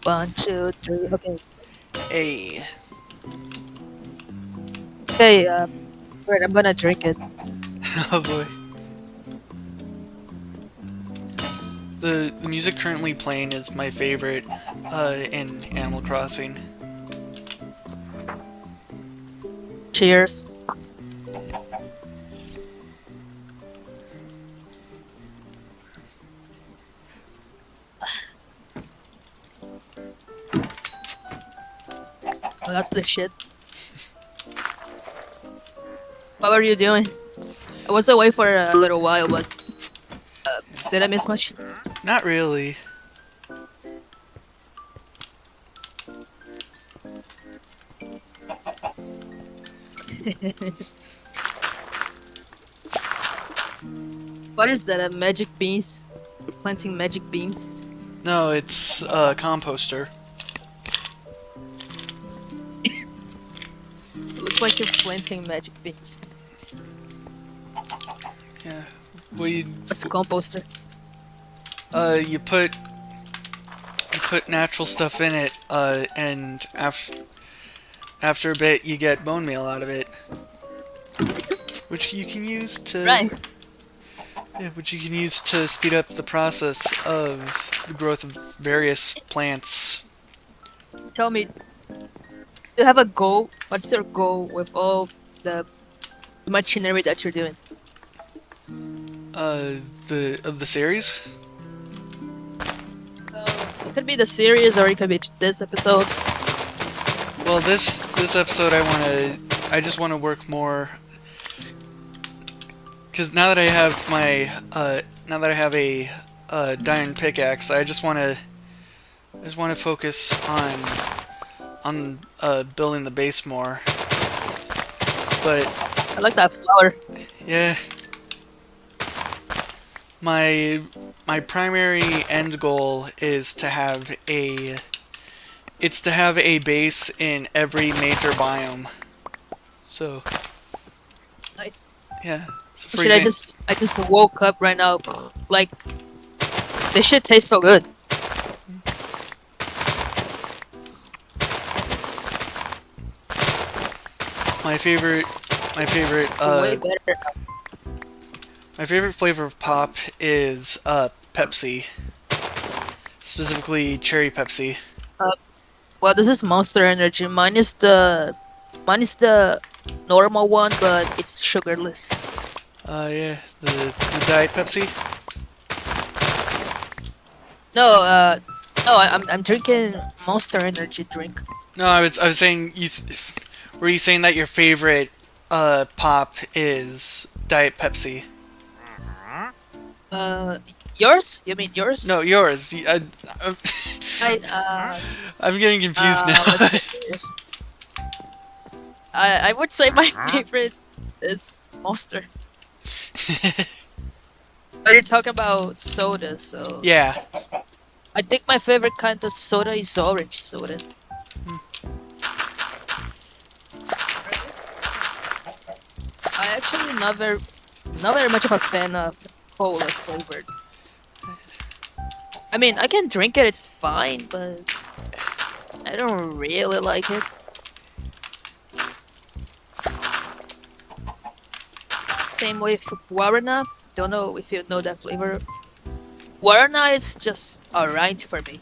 One, two, three. Okay. Hey. Okay. Wait, I'm gonna drink it. Oh boy. The music currently playing is my favorite in Animal Crossing. Cheers. Oh, that's the shit. What were you doing? I was away for a little while, but did I miss much? Not really. What is that? Magic beans? Planting magic beans? No, it's a composter. Looks like you're planting magic beans. Yeah. Well, What's a composter? you put natural stuff in it, and after a bit you get bone meal out of it, which you can use to Right. yeah, which you can use to speed up the process of the growth of various plants. Tell me, do you have a goal? What's your goal with all the machinery that you're doing? The series. It could be the series, or it could be this episode. Well, this episode I just want to work more, because now that I have a diamond pickaxe, I just want to focus on building the base more. But I like that flower. yeah, my primary end goal is to have a base in every major biome. So Nice. yeah. So for Shit, I just woke up right now. Like, this shit tastes so good. my favorite Way better. my favorite flavor of pop is Pepsi, specifically cherry Pepsi. Well, this is Monster Energy. Mine is the normal one, but it's sugarless. Yeah, the Diet Pepsi. No, no, I'm drinking Monster Energy drink. No, I was saying were you saying that your favorite pop is Diet Pepsi? Yours? You mean yours? No, yours. I, I'm getting confused now. let's see. I would say my favorite is Monster. But you're talking about soda, so Yeah. I think my favorite kind of soda is orange soda. I actually not very much of a fan of cola flavored. I mean, I can drink it, it's fine, but I don't really like it. Same with Guarana. Don't know if you know that flavor. Guarana is just alright for me.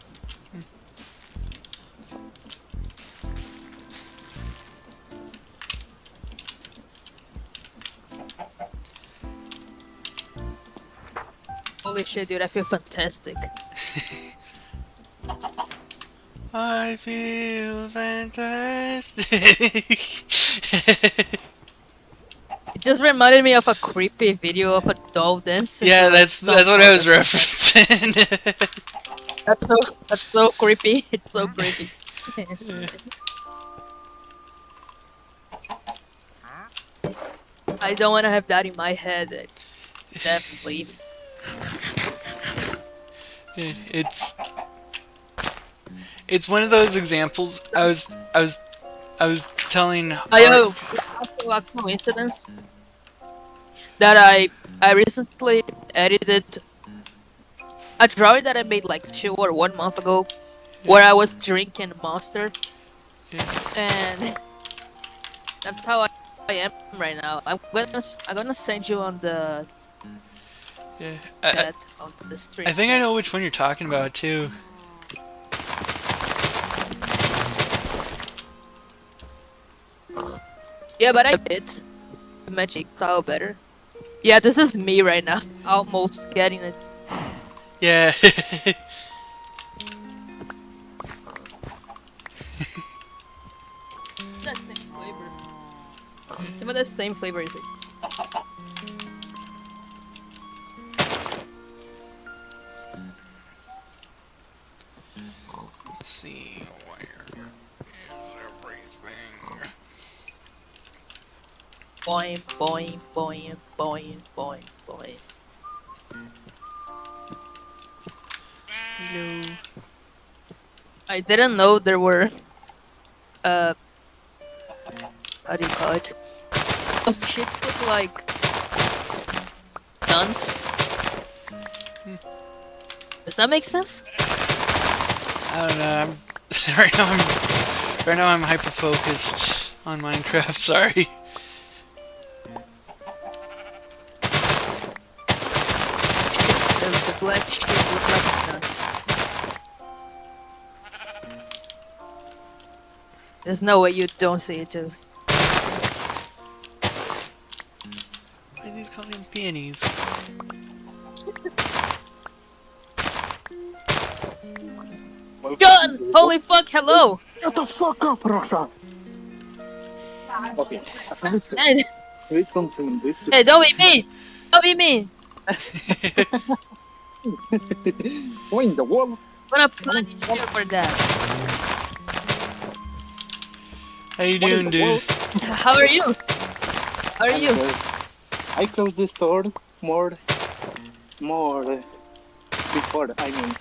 Holy shit, dude, I feel fantastic. I feel fantastic. It just reminded me of a creepy video of a doll dancing. Yeah, to a that's song what I was called- referencing. That's so creepy. It's so creepy. I don't want to have that in my head. Definitely. It's one of those examples. I was telling. I know. Also a coincidence that I recently edited a drawing that I made like 2 or 1 month ago. where I was drinking Monster, Yeah. and that's how I am right now. I'm gonna send you on the Yeah. chat on the stream. I think I know which one you're talking about too. Yeah, but I did magic style better. Yeah, this is me right now. Almost getting it. Yeah. That same flavor. Some of the same flavor is it? Let's see. Where is everything? Boing, boing, boing, boing, boing, boing. Hello. I didn't know there were how do you call it? Those ships look like guns. Does that make sense? I don't know. Right now I'm hyper focused on Minecraft. Sorry. The black ship look like guns. There's no way you don't see it too. Why are these calling them peonies? John! Holy fuck, hello! Shut the fuck up, Russia! Okay, as I said, Hey, welcome to this. hey, don't be mean! Don't be mean! What in the world? I'm gonna punish you for that. How you What in doing, the dude? world? How are you? How are I'm you? good. I closed the store more before. I mean,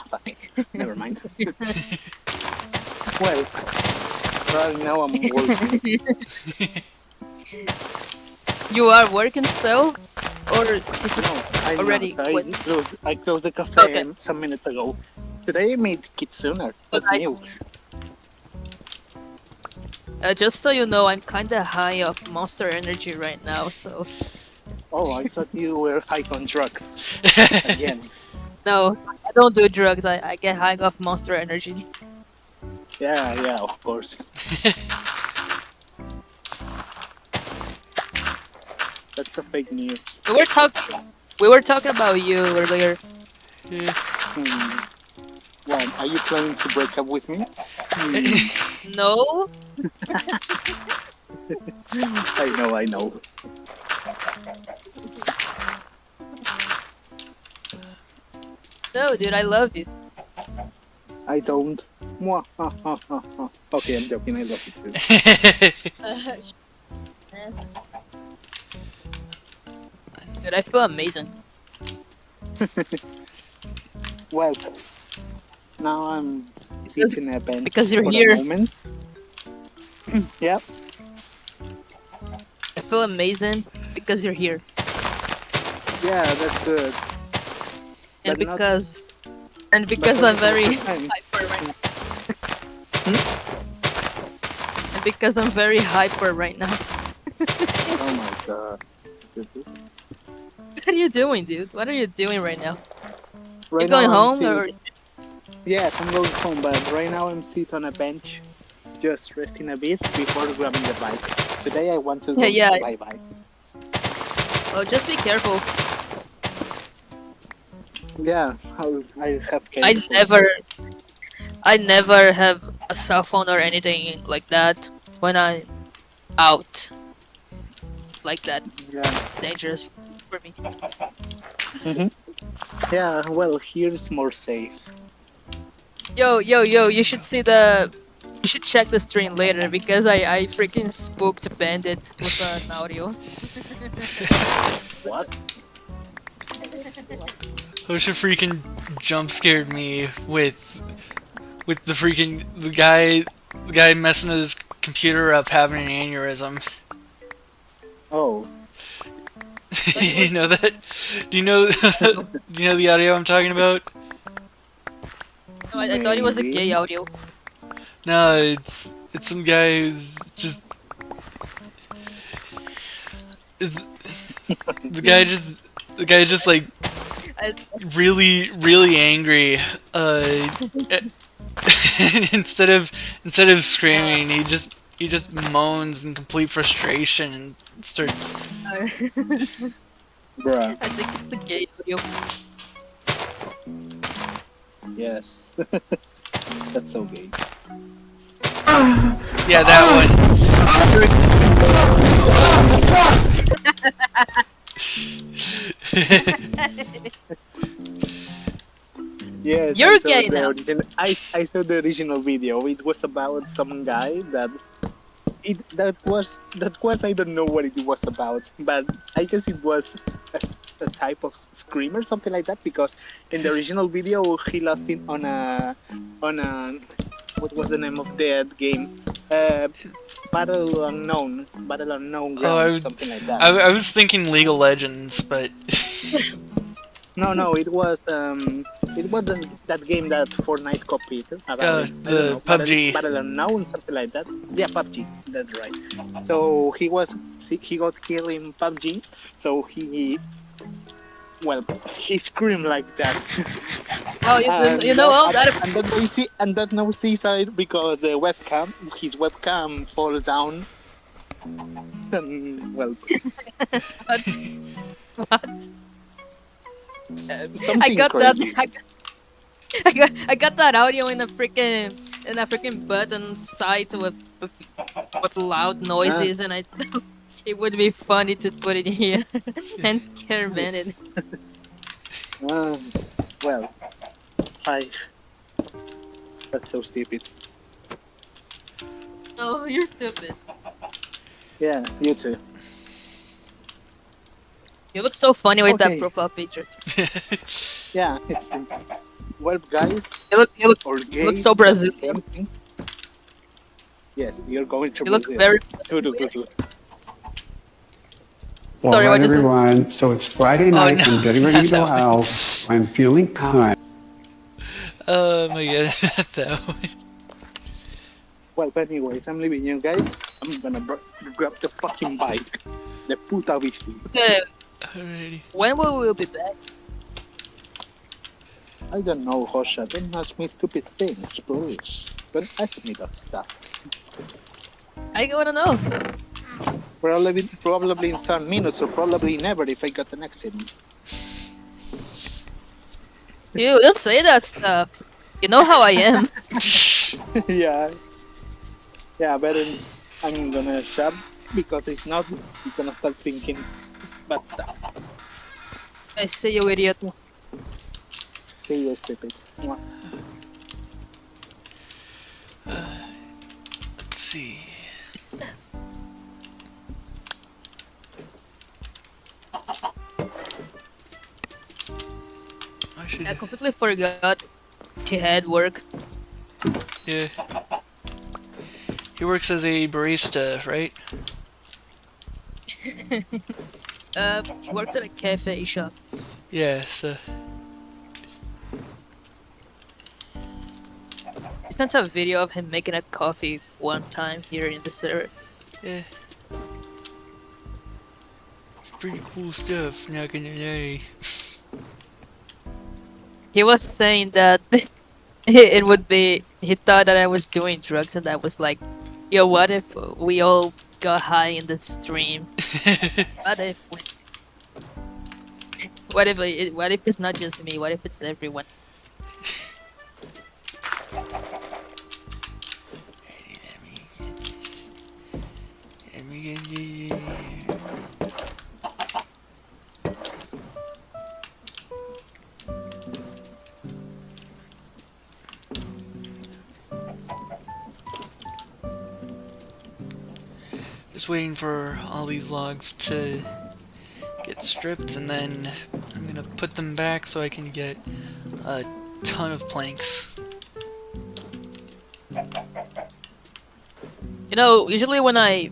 fuck it. Never mind. Well, right now I'm working. You are working still? Or did you No, I'm already not. quit? I closed the cafe Okay. some minutes ago. Today I made it sooner. That's I new. see. Just so you know, I'm kinda high of Monster Energy right now, so... Oh, I thought you were high on drugs again. No, I don't do drugs, I get high off Monster Energy. Yeah, of course. That's a fake news. We were talking about you earlier. Yeah. Well, are you planning to break up with me? No? I know. No, dude, I love you. I don't. Mwah, ha, ha, ha, ha. Okay, I'm joking. I love you too. Dude, I feel amazing. Well, now I'm Because- sitting a bench because you're for here. a moment. Yeah, I feel amazing because you're here. yeah, that's good. And But not- because but I'm not very all the time. hyper right now. And because I'm very hyper right now. Oh my god. What are you doing, dude? What are you doing right now? Right you going now I'm home sitting- or Yes, I'm going home, but right now I'm sitting on a bench, just resting a bit before grabbing the bike. Today I want to go Yeah. bye-bye. oh, just be careful. Yeah, I have I cable. I never have a cell phone or anything like that when I'm out. Like that. Yeah. It's dangerous for me. Yeah, well, here's more safe. Yo, you should see the... You should check the stream later because I freaking spooked Bandit with an audio. What? Hosha freaking jump scared me with the guy messing his computer up having an aneurysm. Oh, You know that? Do you know do you know the audio I'm talking about? No, I thought it was a Maybe. gay audio. No, it's some guy who's just it's the guy just like I, really angry. Instead of screaming, he just moans in complete frustration and starts. I Bruh. think it's a gay audio. Yes. That's so gay. Yeah, that Yes, You're I saw gay the now. I saw the original video. It was about some guy that was I don't know what it was about, but I guess it was a type of scream or something like that, because in the original video he lost it on a what was the name of that game? Battle Unknown Ground, something like that. I was thinking League of Legends, but No, it was that game that Fortnite copied. About, I don't the know, PUBG. Battle Unknown, something like that. Yeah, PUBG. That's right. So he got killed in PUBG. So he screamed like that. Oh, you know all that. And that noisy side because his webcam falls down. And, well, What? What? something I got crazy. that. I got that audio in a freaking button site with loud noises, and I it would be funny to put it here and scare Bandit. Well, hi. That's so stupid. Oh, you're stupid. Yeah, you too. You look so funny with Okay. that profile picture. Yeah, it's well, guys, You look or gay. look so Brazilian. same thing. Yes, you're going to You look Brazil. very. Good. All Sorry, right, what you said? everyone. So it's Friday Oh, night. no, I'm getting ready to go not that out. I'm feeling kind. oh my god, that one. Well, but anyways, I'm leaving you guys. I'm gonna grab the fucking bike. The puta bici. Okay, Alrighty. when will we be back? I don't know, Hosha. Don't ask me stupid things, please. Don't ask me that stuff. I wanna know. Probably in some minutes, or probably never if I got an accident. You don't say that stuff. You know how I am. Yeah. Yeah, but I'm gonna shove, because if not, you're gonna start thinking bad stuff. I see you, idiot. See you, stupid. Mwah. Let's see. I should. I completely forgot he had work. Yeah. He works as a barista, right? He works at a cafe shop. Yeah. So. He sent a video of him making a coffee one time here in the server. Yeah. It's pretty cool stuff. Not gonna lie. He was saying that it would be. He thought that I was doing drugs, and I was like, "Yo, what if we all got high in the stream? What if? What if it's not just me? What if it's everyone?" Let me get you. Just waiting for all these logs to get stripped, and then I'm gonna put them back so I can get a ton of planks. You know, usually when I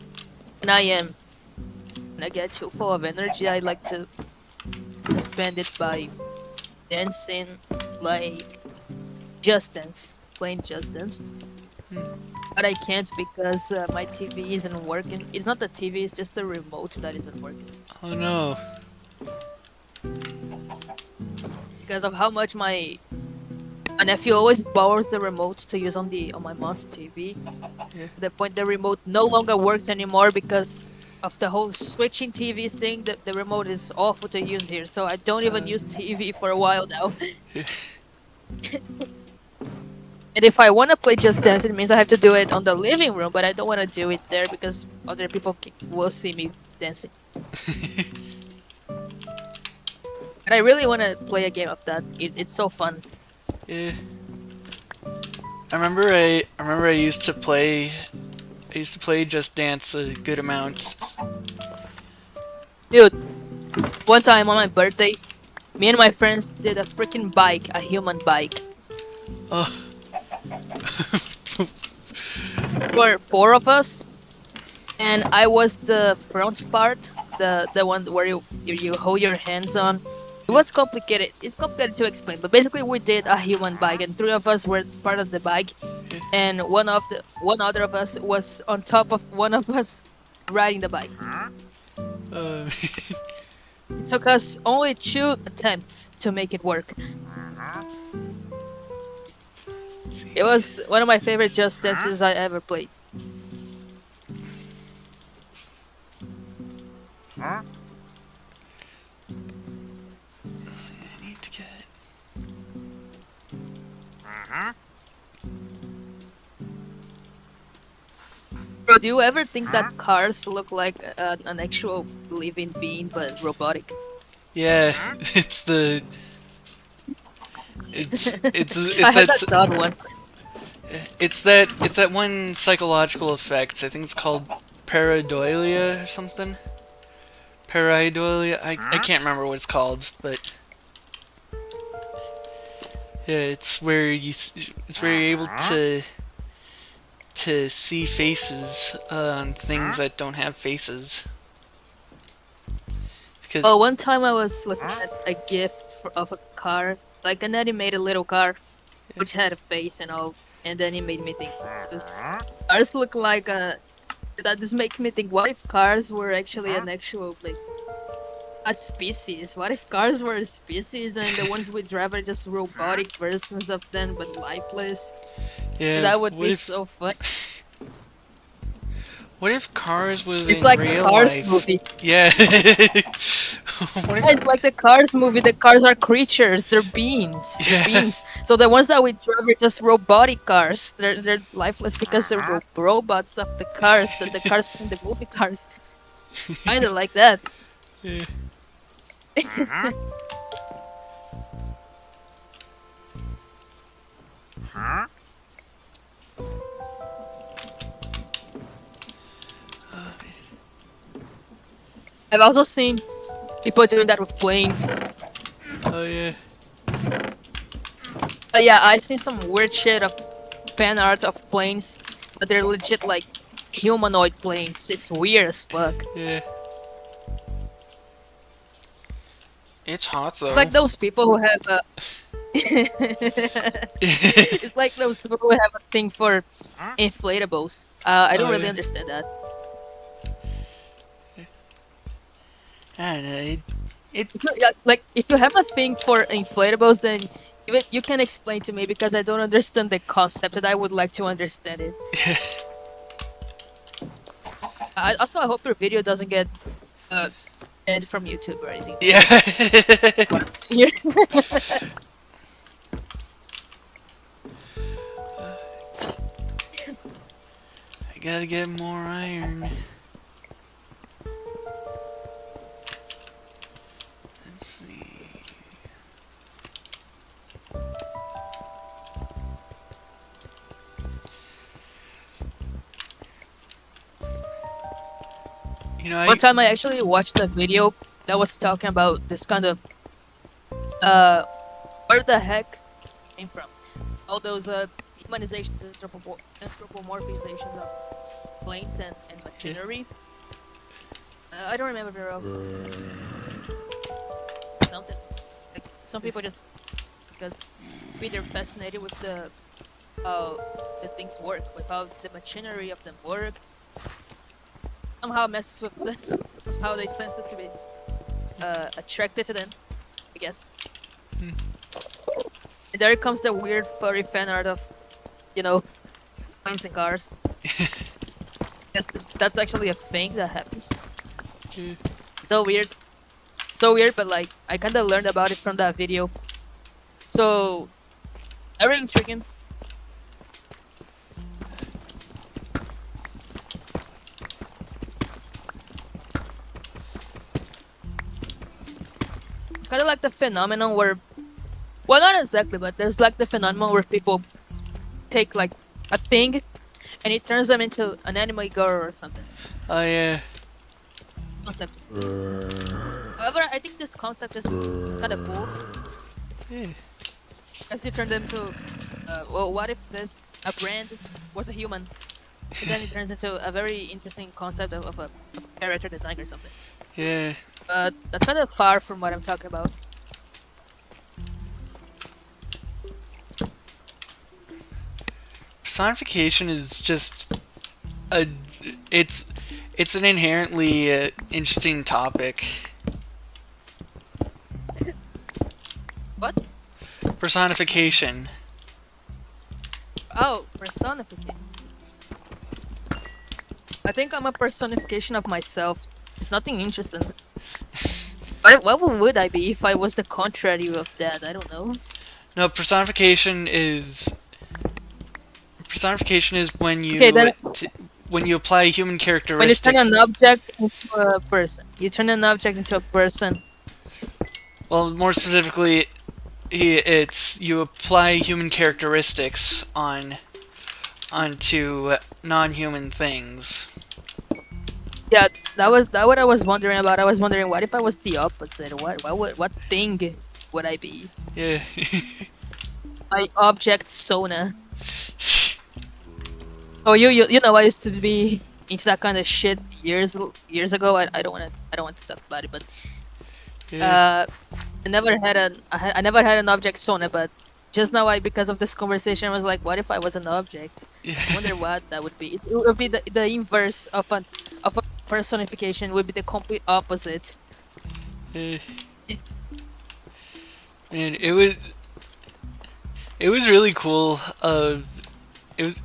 get too full of energy, I like to spend it by dancing, like Just Dance, playing Just Dance. Hmm. But I can't because my TV isn't working. It's not the TV, it's just the remote that isn't working. Oh no. Because of how much my nephew always borrows the remote to use on my mom's TV. Yeah. To the point the remote no longer works anymore because of the whole switching TVs thing. The remote is awful to use here, so I don't even use TV for a while now. Yeah. And if I want to play Just Dance, it means I have to do it on the living room, but I don't want to do it there because other people will see me dancing. But I really want to play a game of that. It's so fun. Yeah. I remember I used to play Just Dance a good amount. Dude, one time on my birthday, me and my friends did a freaking bike, a human bike. Oh. There were 4 of us, and I was the front part, the one where you hold your hands on. It was complicated. It's complicated to explain, but basically we did a human bike, and 3 of us were part of the bike, and one other of us was on top of one of us riding the bike. It took us only 2 attempts to make it work. It was one of my favorite Just Dances I ever played. I need to get. Bro, do you ever think that cars look like an actual living being but robotic? Yeah, it's the. It's I had that that thought once. it's that one psychological effect. I think it's called pareidolia or something. Pareidolia. I can't remember what it's called, but yeah, it's where you're able to see faces on things that don't have faces. Because Oh, one time I was looking at a GIF of a car, like an animated little car, which had a face and all, and then it made me think, cars look like a. That just makes me think, what if cars were actually an actual, like, a species? What if cars were a species and the ones we drive are just robotic versions of them but lifeless? yeah, That would what be if, so fun. What if Cars was It's in like the real Cars life? movie. Yeah. What if- It's like the Cars movie. The cars are creatures. They're beings. They're Yeah. beings. So the ones that we drive are just robotic cars. They're lifeless because they're robots of the cars. The cars from the movie Cars. Kinda like that. Yeah. I've also seen people doing that with planes. Oh yeah. But yeah, I've seen some weird shit of fan art of planes, but they're legit like humanoid planes. It's weird as fuck. Yeah. It's hot though. It's like those people who have a. It's like those people who have a thing for inflatables. I don't Oh, really yeah. understand that. I don't know. Yeah, like if you have a thing for inflatables, then you can explain to me because I don't understand the concept, and I would like to understand it. Also, I hope your video doesn't get banned from YouTube or anything. Yeah. Here. I gotta get more iron. Let's see. You know, One time I actually watched a video that was talking about this kind of where the heck came from all those humanizations and anthropomorphizations of planes and machinery. I don't remember very well. Something like some people just because they're fascinated with how the things work, with how the machinery of them work. Somehow messes with with how they sense it to be attracted to them, I guess. And there comes the weird furry fan art of, planes and cars. Yes, that's actually a thing that happens. So weird. So weird, but like, I kinda learned about it from that video. So, very intriguing. It's kinda like the phenomenon where, well, not exactly, but there's like the phenomenon where people take like a thing and it turns them into an anime girl or something. Oh yeah. Concept. However, I think this concept is kind of cool. Yeah. As you turn them to, well, what if a brand was a human? And then it turns into a very interesting concept of a character design or something. Yeah. That's kind of far from what I'm talking about. Personification is just it's an inherently interesting topic. What? Personification. Oh, personification. I think I'm a personification of myself. It's nothing interesting. What would I be if I was the contrary of that? I don't know. No, personification is when you Okay, then when you apply human when you characteristics. turn an object into a person. You turn an object into a person. Well, more specifically, it's you apply human characteristics onto non-human things. Yeah, that was what I was wondering about. I was wondering, what if I was the opposite? What thing would I be? Yeah. My object Sona. Oh, you know, I used to be into that kind of shit years ago. I don't want to talk about it, but Yeah. I never had an object Sona, but just now because of this conversation, I was like, what if I was an object? Yeah. I wonder what that would be. It would be the inverse of a personification. Would be the complete opposite. Yeah. Man, it was really cool. It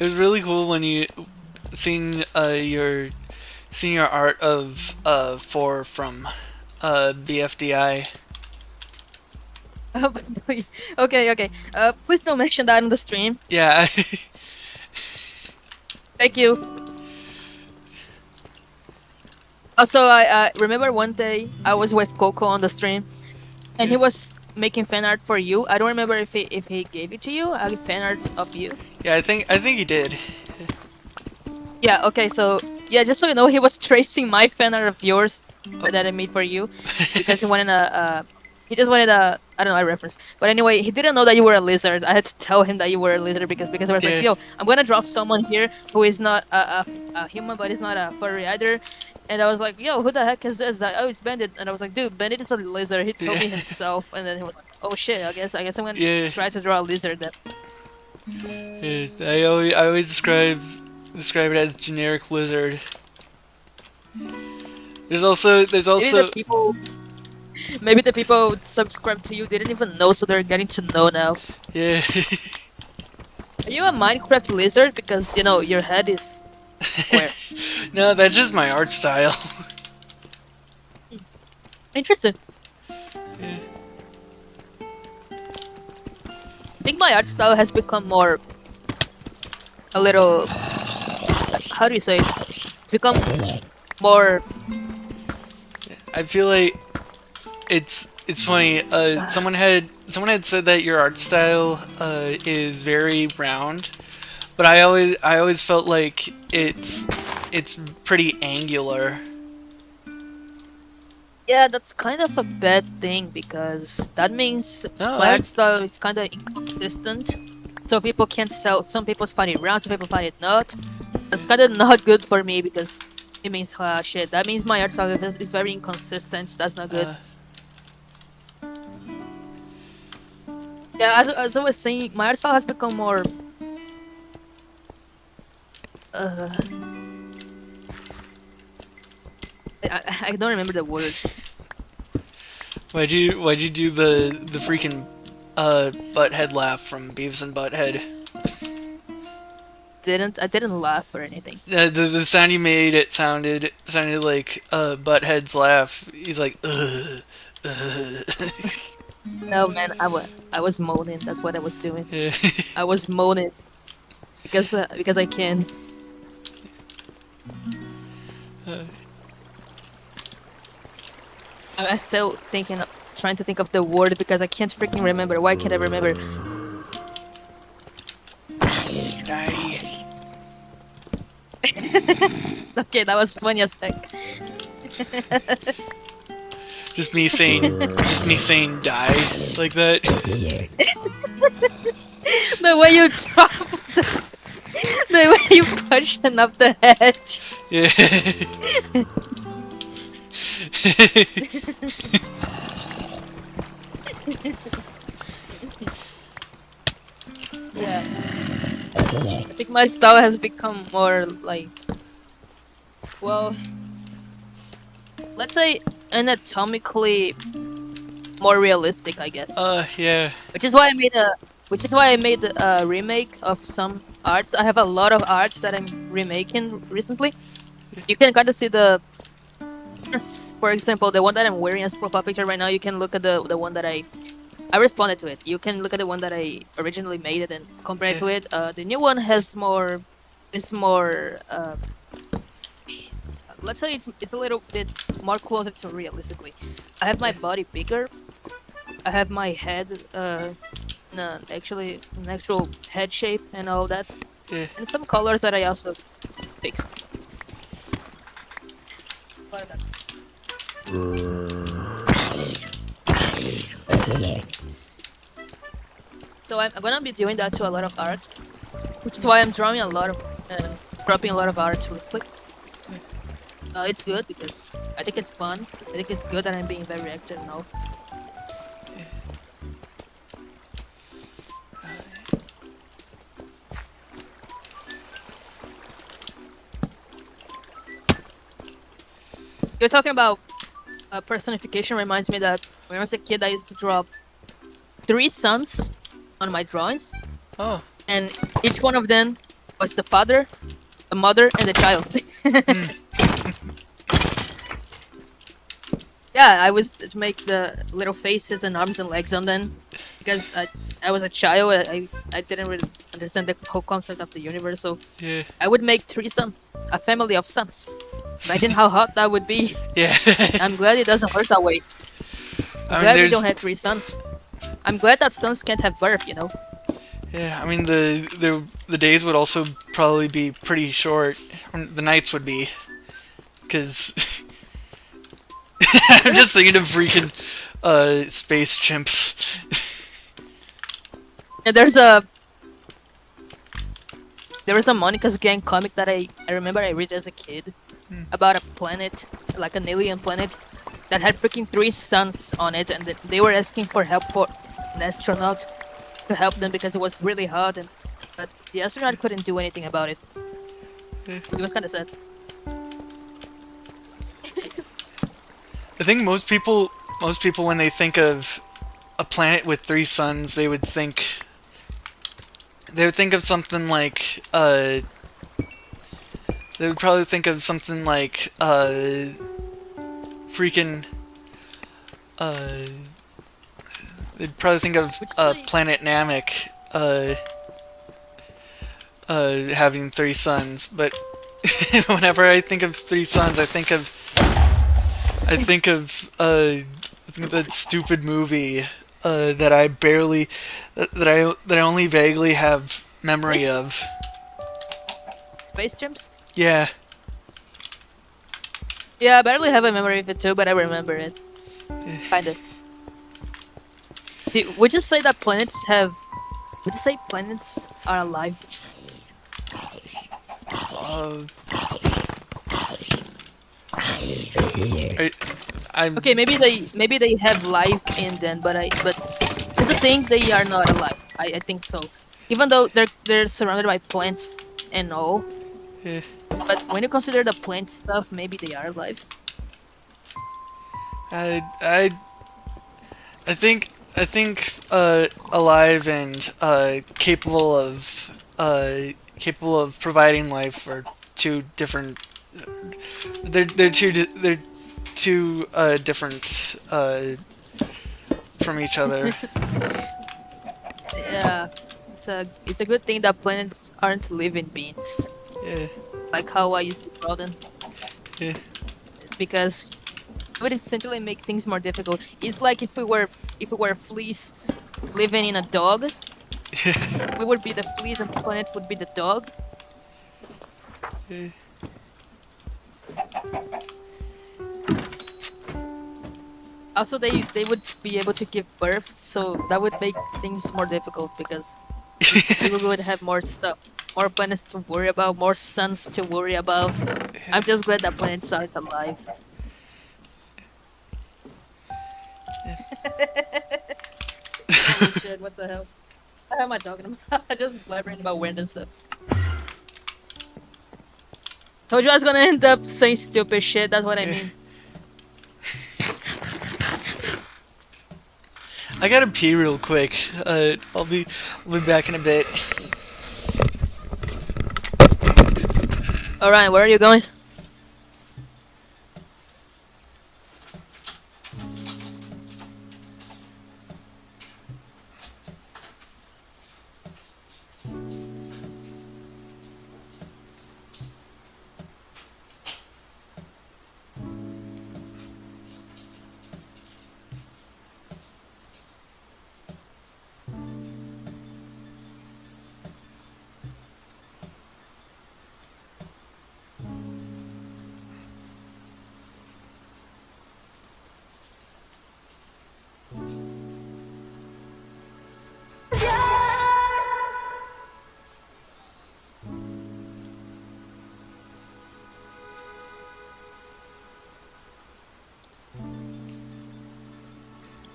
was really cool when you seeing your art of 4 from BFDI. Okay. Please don't mention that on the stream. Yeah. Thank you. Also, I remember one day I was with Coco on the stream, and he Yeah. was making fan art for you. I don't remember if he gave it to you, a fan art of you. Yeah, I think he did. Yeah. Okay. So yeah, just so you know, he was tracing my fan art of yours that I made for you because he wanted he just wanted I don't know, a reference. But anyway, he didn't know that you were a lizard. I had to tell him that you were a lizard because I was Yeah. like, yo, I'm gonna draw someone here who is not a human, but is not a furry either. And I was like, yo, who the heck is this? Oh, it's Bandit. And I was like, dude, Bandit is a lizard. He told me Yeah. himself. And then he was like, oh shit, I guess I'm gonna Yeah. try to draw a lizard then. Yeah, I always describe it as generic lizard. There's also Maybe the people who subscribe to you didn't even know, so they're getting to know now. yeah. Are you a Minecraft lizard? Because, you know, your head is square. No, that's just my art style. Interesting. Yeah. I think my art style has become more... a little... how do you say it? It's become more... I feel like it's funny. Someone had said that your art style is very round, but I always felt like it's pretty angular. Yeah, that's kind of a bad thing because that means No, my I- art style is kind of inconsistent. So people can't tell. Some people find it round, some people find it not. That's kind of not good for me because it means shit. That means my art style is very inconsistent. That's not good. Yeah, as I was saying, my art style has become more. Uh, I don't remember the words. Why'd you do the freaking butthead laugh from Beavis and Butthead? I didn't laugh or anything. The sound you made, it sounded like Butthead's laugh. He's like, ugh, ugh. No, man, I was moaning. That's what I was doing. Yeah. I was moaning because I can. I'm still trying to think of the word because I can't freaking remember. Why can't I remember? Die. Okay, that was funny as heck. Just me saying die like that. The way you drop the way you pushing up the hedge. Yeah. Yeah. I think my style has become more like, well, let's say anatomically more realistic, I guess. Yeah. Which is why I made a remake of some art. I have a lot of art that I'm remaking recently. You can kind of see for example, the one that I'm wearing as profile picture right now. You can look at the one that I responded to it. You can look at the one that I originally made it and compare it to it. The new one has more. Let's say it's a little bit more closer to realistically. I have my body bigger. I have my head, actually an actual head shape and all that, Yeah. and some colors that I also fixed. What are that? So I'm gonna be doing that to a lot of art, which is why I'm drawing a lot of, cropping a lot of art recently. It's good because I think it's fun. I think it's good that I'm being very active now. You're talking about personification. Reminds me that when I was a kid, I used to draw 3 suns on my drawings, Oh. and each one of them was the father, the mother, and the child. Yeah, I was to make the little faces and arms and legs on them because I was a child. I didn't really understand the whole concept of the universe, so Yeah. I would make 3 sons, a family of sons. Imagine how hot that would be. Yeah. I'm glad it doesn't work that way. I'm glad we don't have 3 sons. I'm glad that sons can't have birth, you know? Yeah, I mean the days would also probably be pretty short. The nights would be, because I'm just thinking of freaking space chimps. Yeah, there was a Monica's Gang comic that I remember I read as a kid about a planet, like an alien planet, that had freaking 3 suns on it, and they were asking for help for an astronaut to help them because it was really hot, but the astronaut couldn't do anything about it. It was kind of sad. I think most people when they think of a planet with 3 suns, they would think of something like they would probably think of something like freaking they'd probably think of planet Namek having 3 suns, but whenever I think of 3 suns, I think of that stupid movie that I only vaguely have memory of. Space chimps? Yeah. Yeah, I barely have a memory of it too, but I remember it. Kinda. Would you say that planets have... Would you say planets are alive? I'm Okay, maybe they have life in them, but It's a thing they are not alive. I think so. Even though they're surrounded by plants and all, Eh, but when you consider the plant stuff, maybe they are alive. I I I think alive and capable of providing life are two different. They're two different from each other. Yeah, it's a good thing that plants aren't living beings, Yeah, like how I used to call them, yeah. because it would essentially make things more difficult. It's like if we were fleas living in a dog, we would be the fleas and planet would be the dog. Also, they would be able to give birth, so that would make things more difficult because we would have more stuff, more planets to worry about, more suns to worry about. I'm just glad that planets aren't alive. Holy shit, what the hell? What am I talking about? I'm just blabbering about random stuff. Told you I was gonna end up saying stupid shit, that's what I mean. I gotta pee real quick. I'll be back in a bit. Alright, where are you going?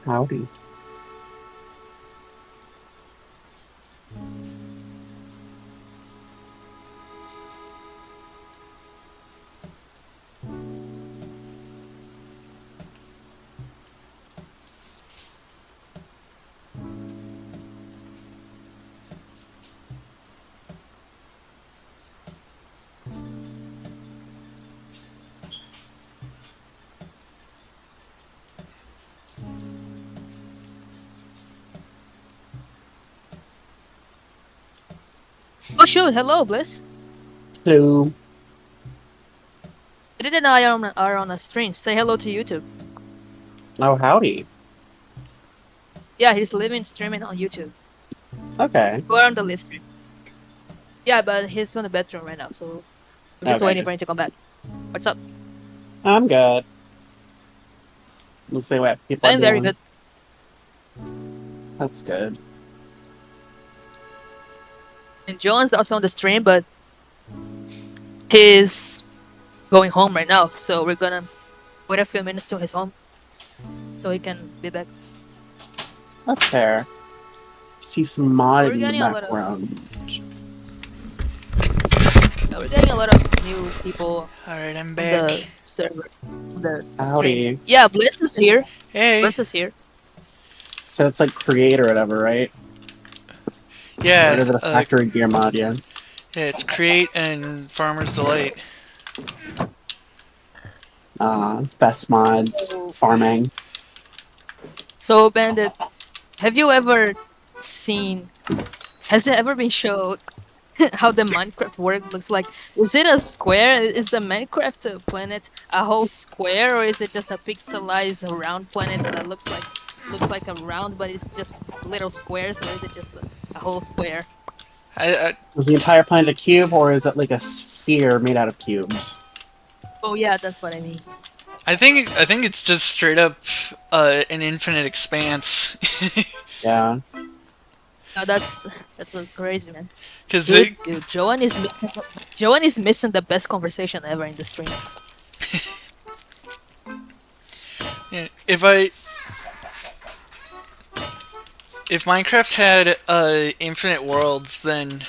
Howdy. Oh shoot, hello Bliss. Hello. Did and I are on a stream. Say hello to YouTube. Oh, howdy. Yeah, he's streaming on YouTube. Okay. We're on the live stream. Yeah, but he's on the bedroom right now, so we're just Okay. waiting for him to come back. What's up? I'm good. Let's see what people are I'm very doing. good. That's good. And John's also on the stream, but he's going home right now, so we're gonna wait a few minutes till he's home, so he can be back. That's fair. See some modded We're in the getting a lot of- background. We're getting a lot of new people Alright, I'm on back. the server. On the stream. Howdy. Yeah, Bliss is here. Hey. Bliss is here. So it's like create or whatever, right? Yeah. Or is it a factory gear mod, yeah? Yeah, it's Create and Farmer's Delight. Best mods, farming. So, Bandit, have you ever seen? Has it ever been showed how the Minecraft world looks like? Is it a square? Is the Minecraft planet a whole square, or is it just a pixelized round planet that looks like a round, but it's just little squares, or is it just a whole square? Is the entire planet a cube, or is it like a sphere made out of cubes? Oh yeah, that's what I mean. I think it's just straight up an infinite expanse. Yeah. No, that's a crazy, man. Because Dude, Joan is missing the best conversation ever in the stream. if I if Minecraft had infinite worlds, then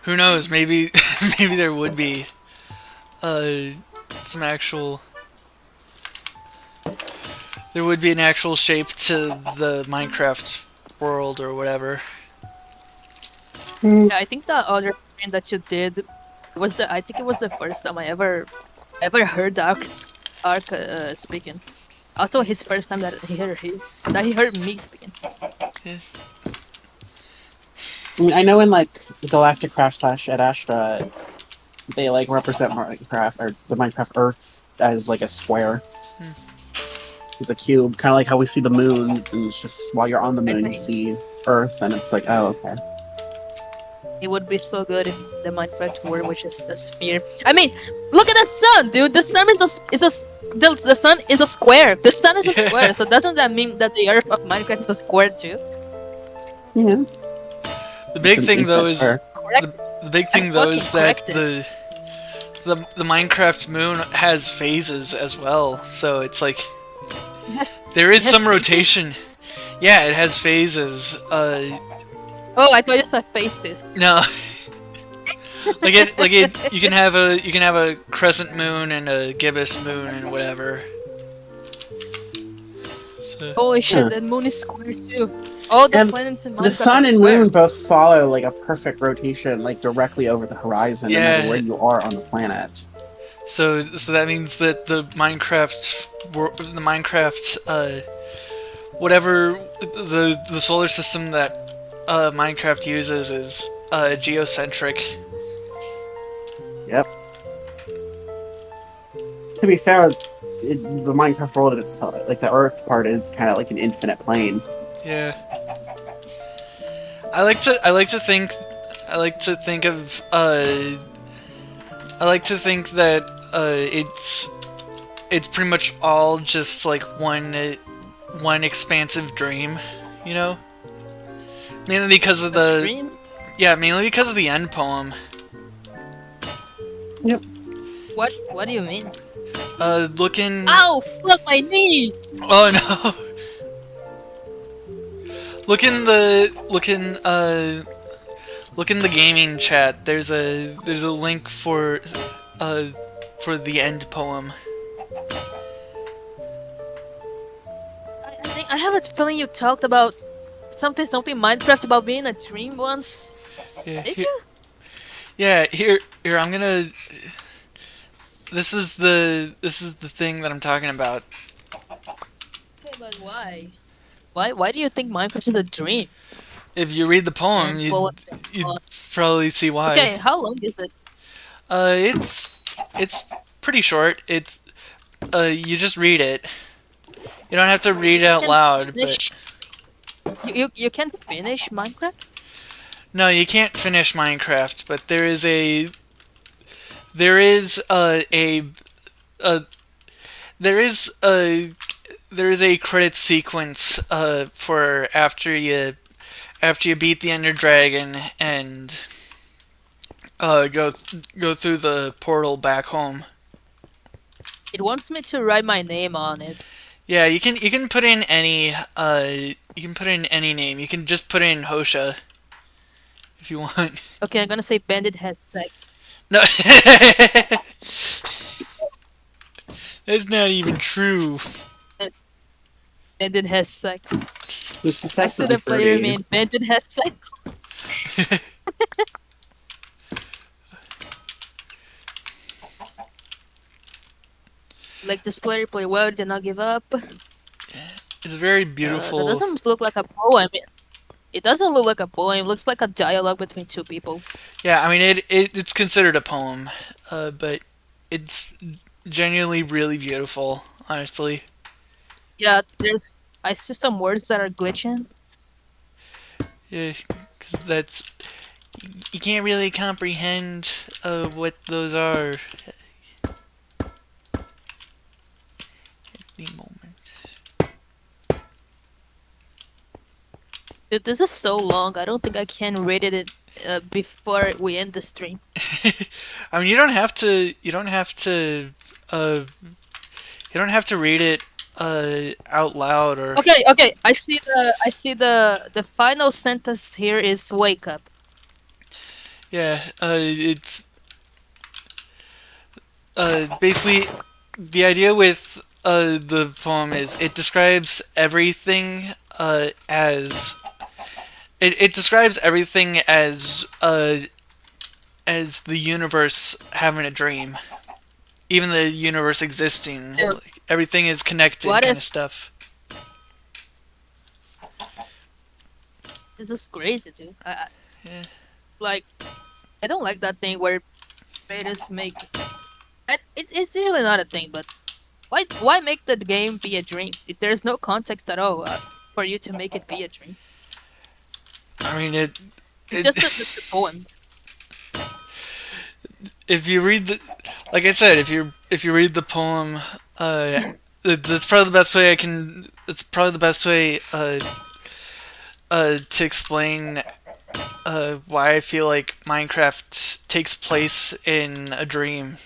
who knows? Maybe maybe there would be some actual. There would be an actual shape to the Minecraft world or whatever. Yeah, I think the other thing that you did was I think it was the first time I ever heard Ark speaking. Also, his first time that he heard me speaking. I mean, I know in like Galactic Craft / Ad Astra, they like represent Minecraft or the Minecraft Earth as like a square. It's a cube, kind of like how we see the moon, and it's just while you're on the moon, you see Earth, and it's like, oh, okay. It would be so good if the Minecraft world was just a sphere. I mean, look at that sun, dude. The sun the sun is a square. The sun is a square. So doesn't that mean that the Earth of Minecraft is a square too? Yeah. The big thing though is Correct. the big thing though is that corrected. the Minecraft moon has phases as well. So it's like Yes. there is It has some rotation. Yeah, it has phases. Oh, I thought you said faces. No. You can have a crescent moon and a gibbous moon and whatever. So, Holy shit, Huh. the moon is square too. All the And planets in Minecraft The sun are and square. moon both follow like a perfect rotation, like directly over the horizon, no Yeah. matter where you are on the planet. so that means that the Minecraft whatever the solar system that Minecraft uses is geocentric. Yep. To be fair, the Minecraft world itself, like the Earth part, is kind of like an infinite plane. Yeah. I like to think that it's pretty much all just like one expansive dream, you know? Mainly because of the Dream? mainly because of the end poem. Yep. What do you mean? Looking. Ow! Fuck my knee! Oh no. Look in the gaming chat. There's a link for the end poem. I think I have a feeling you talked about something Minecraft about being a dream once. Yeah, Did here, you? yeah, here I'm gonna. This is the thing that I'm talking about. Okay, but why? Why do you think Minecraft is a dream? If you read the poem, And you'd what- probably see why. Okay, how long is it? It's pretty short. It's you just read it. You don't have to read it out Can loud, but finish- You can't finish Minecraft? no, you can't finish Minecraft. But there is a credit sequence for after you beat the Ender Dragon and go through the portal back home. It wants me to write my name on it. Yeah, you can put in any name. You can just put in Hosha if you want. Okay, I'm gonna say Bandit has sex. No, that's not even true. Bandit has sex. This is I see the player pretty. mean Bandit has sex. Like this player play well, did not give up. It's very beautiful. That doesn't look like a poem. It doesn't look like a poem. It looks like a dialogue between two people. Yeah, I mean it's considered a poem, but it's genuinely really beautiful, honestly. Yeah, I see some words that are glitching. Yeah, because you can't really comprehend what those are at the moment. Dude, this is so long. I don't think I can read it before we end the stream. I mean, you don't have to. You don't have to read it out loud or Okay. I see the final sentence here is wake up. yeah. It's basically the idea with the poem is it describes everything as it describes everything as the universe having a dream, even the universe existing. Yeah. Like, everything is connected, What kind if of stuff. this is crazy, dude? Yeah. Like I don't like that thing where creators make. It's usually not a thing, but why make the game be a dream if there's no context at all for you to make it be a dream? I mean It's it just the poem. if you read the like I said, if you read the poem, that's probably the best way I can. It's probably the best way to explain why I feel like Minecraft takes place in a dream.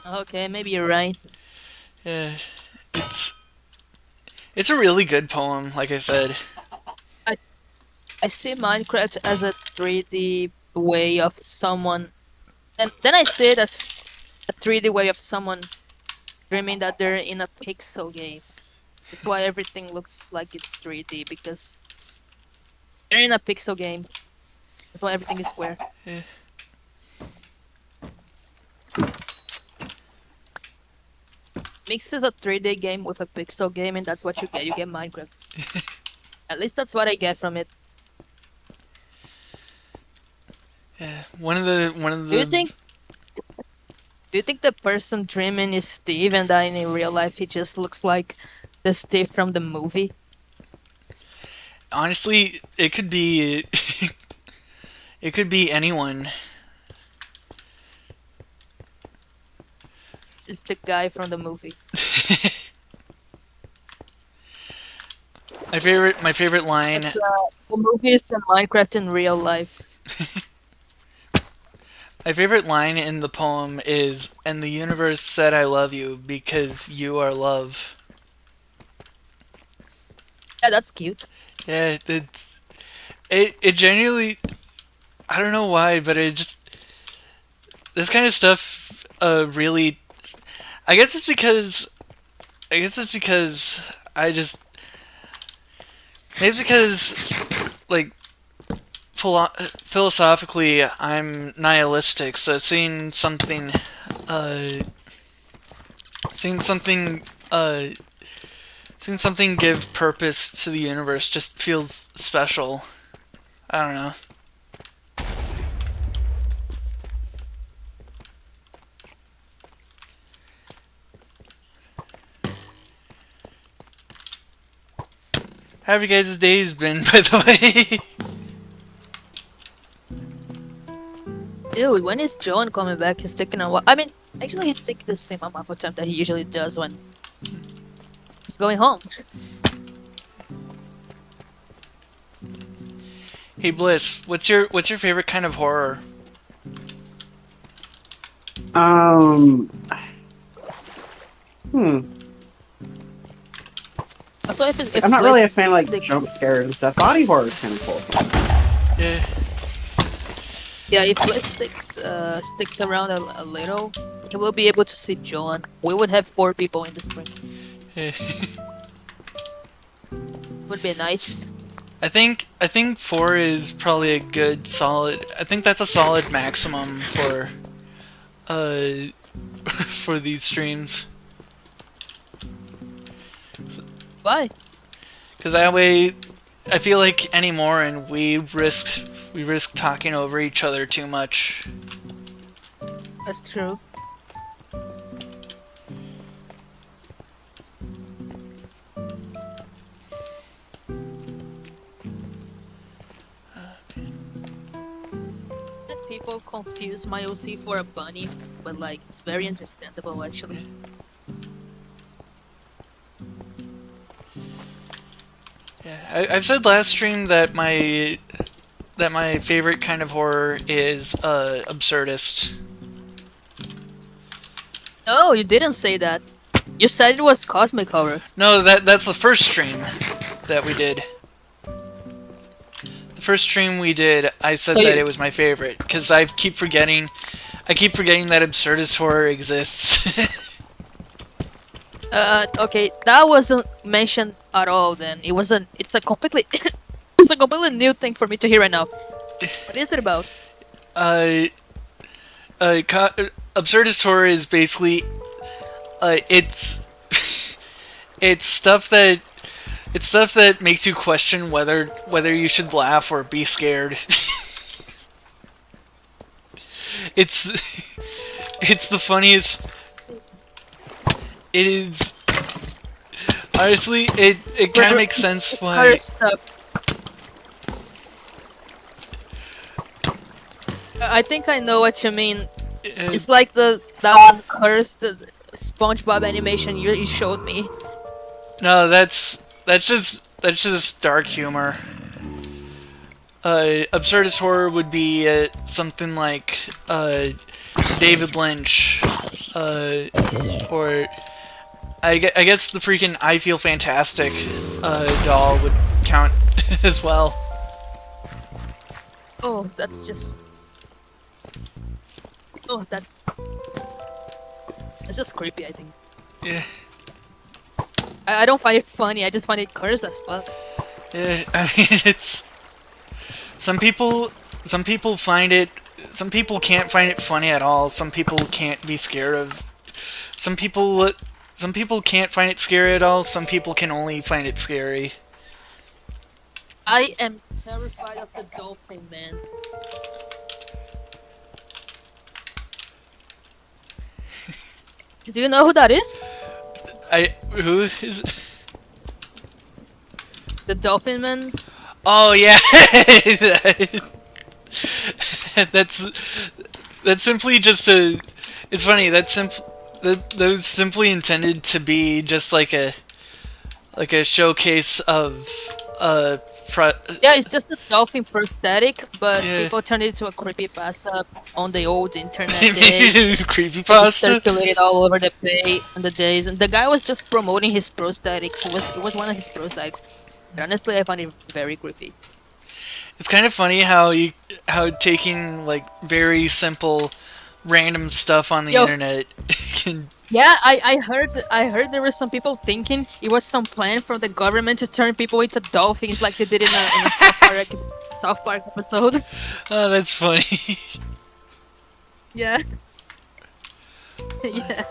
Okay, maybe you're right. Yeah, it's it's a really good poem. Like I said, I see Minecraft as a 3D way of someone, and then I see it as a 3D way of someone dreaming that they're in a pixel game. That's why everything looks like it's 3D because they're in a pixel game. That's why everything is square. yeah. Mixes a 3D game with a pixel game, and that's what you get. You get Minecraft. At least that's what I get from it. Yeah, one of Do you the think? Do you think the person dreaming is Steve, and that in real life he just looks like the Steve from the movie? honestly, it could be it could be anyone. This is the guy from the movie. My favorite line. It's the movie is the Minecraft in real life. My favorite line in the poem is, "And the universe said I love you because you are love." Yeah, that's cute. Yeah, it genuinely. I don't know why, but it just this kind of stuff really. I guess it's because. I guess it's because I just. Maybe it's because like philosophically I'm nihilistic, so uh, seeing something uh, seeing something give purpose to the universe just feels special. I don't know. How have you guys' days been, by the way? Dude, when is John coming back? He's taking a while. I mean, actually, he's taking the same amount of time that he usually does when he's going home. Hey Bliss, what's your favorite kind of horror? Um. Hmm. Also, if I'm not really a fan of like sticks, jump scares and stuff. Body horror is kind of cool. Yeah, yeah, if Bliss sticks around a little, he will be able to see John. We would have 4 people in the stream. yeah. Would be nice. I think 4 is probably a good solid. I think that's a solid maximum for for these streams. Why? Because that way, I feel like anymore, and we risk talking over each other too much. That's true. People confuse my OC for a bunny, but like it's very understandable actually. Yeah, I've said last stream that my favorite kind of horror is absurdist. No, you didn't say that. You said it was cosmic horror. No, that's the first stream that we did. The first stream we did, I said So that you- it was my favorite because I keep forgetting that absurdist horror exists. Okay, that wasn't mentioned at all. Then it wasn't. It's a completely, it's a completely new thing for me to hear right now. What is it about? uh, absurdist horror is basically, it's it's stuff that makes you question whether you should laugh or be scared. it's it's the funniest. It is honestly it kind of makes sense It's why. horror stuff. I think I know what you mean. It's like that one cursed SpongeBob animation you showed me. No, that's just dark humor. Absurdist horror would be something like David Lynch, or I guess the freaking I Feel Fantastic doll would count as well. Oh, that's just. Oh, that's just creepy. I think. Yeah, I don't find it funny. I just find it cursed as fuck. yeah. I mean, it's some people find it. Some people can't find it funny at all. Some people can't be scared of. Some people can't find it scary at all. Some people can only find it scary. I am terrified of the dolphin man. Do you know who that is? Who is? The dolphin man. Oh yeah. that's simply just a. It's funny. Those simply intended to be just like a showcase of Yeah, it's just a dolphin prosthetic, but Yeah. people turned it into a creepypasta on the old internet days. creepypasta. Circulated all over the days, and the guy was just promoting his prosthetics. It was one of his prosthetics. But honestly, I find it very creepy. It's kind of funny how taking like very simple random stuff on the Yo. internet can. Yeah, I heard there were some people thinking it was some plan from the government to turn people into dolphins like they did in a South Park episode. Oh, that's funny. Yeah. Yeah.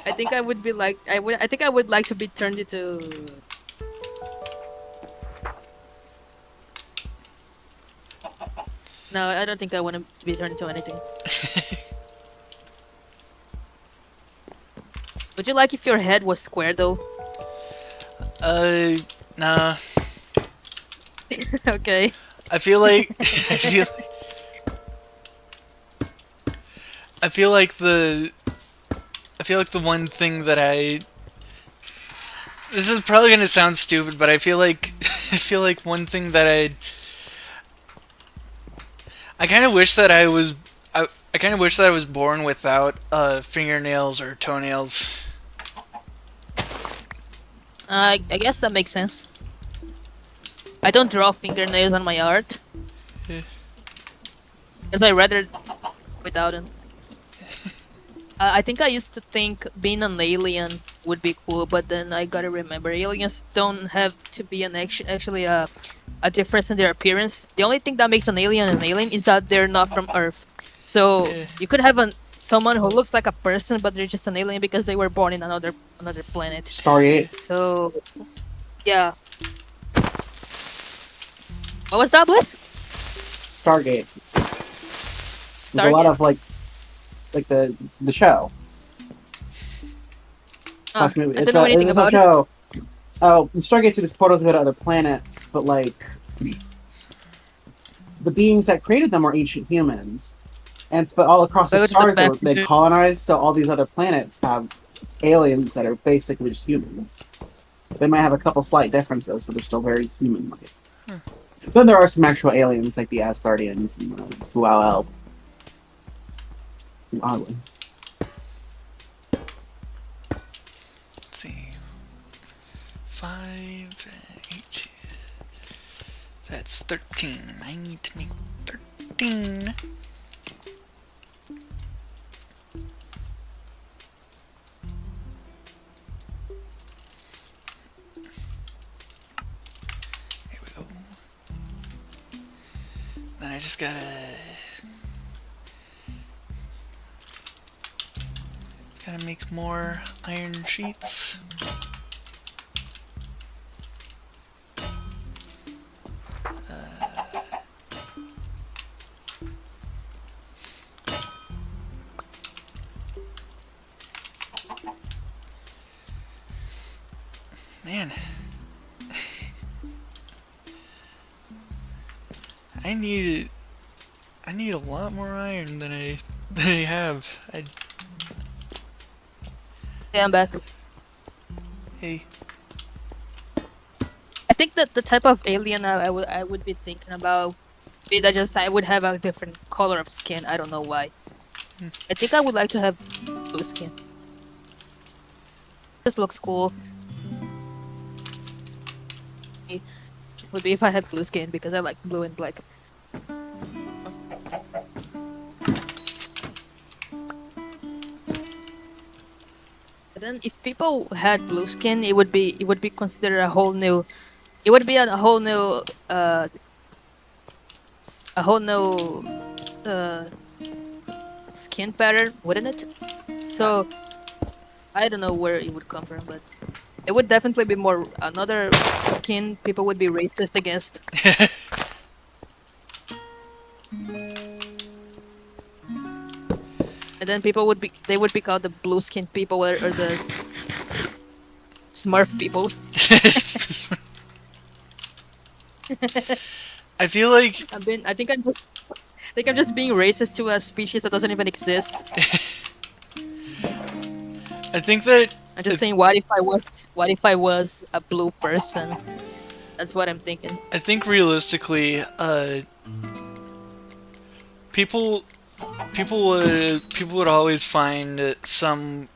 I think I would be like I think I would like to be turned into. No, I don't think I want to be turned into anything. Would you like if your head was square though? Nah. Okay. I feel like the one thing that this is probably gonna sound stupid, but I feel like one thing that I kind of wish that I kind of wish that I was born without fingernails or toenails. I guess that makes sense. I don't draw fingernails on my art. Yeah. Because I rather without them. I think I used to think being an alien would be cool, but then I gotta remember aliens don't have to be actually a difference in their appearance. The only thing that makes an alien is that they're not from Earth. So Yeah. you could have someone who looks like a person, but they're just an alien because they were born in another planet. Stargate. So, yeah. What was that, Bliss? Stargate. There's a lot Stargate. of like the show. Oh, Slash movie. I don't know anything it's a about it. show. Oh, in Stargate through these portals go to other planets, but like the beings that created them are ancient humans, and but all across the Go to the stars back- they colonized. So all these other planets have aliens that are basically just humans. They might have a couple slight differences, but they're still very human-like. Then there are some actual aliens like the Asgardians and the Hual. Oddly. 5, 8. That's 13. I need to make 13. Here we go. Then I just gotta make more iron sheets. Man, I need a lot more iron than I have. Yeah, I'm back. Hey, I think that the type of alien I would be thinking about be that just I would have a different color of skin. I don't know why. I think I would like to have blue skin. This looks cool. Would be if I had blue skin because I like blue and black. But then if people had blue skin, it would be considered a whole new. It would be a whole new skin pattern, wouldn't it? So I don't know where it would come from, but it would definitely be more another skin people would be racist against. And then people would be called the blue skin people or the Smurf people. I feel like I think I'm just being racist to a species that doesn't even exist. I think that I'm just saying, what if I was a blue person? That's what I'm thinking. I think realistically, people would always find some.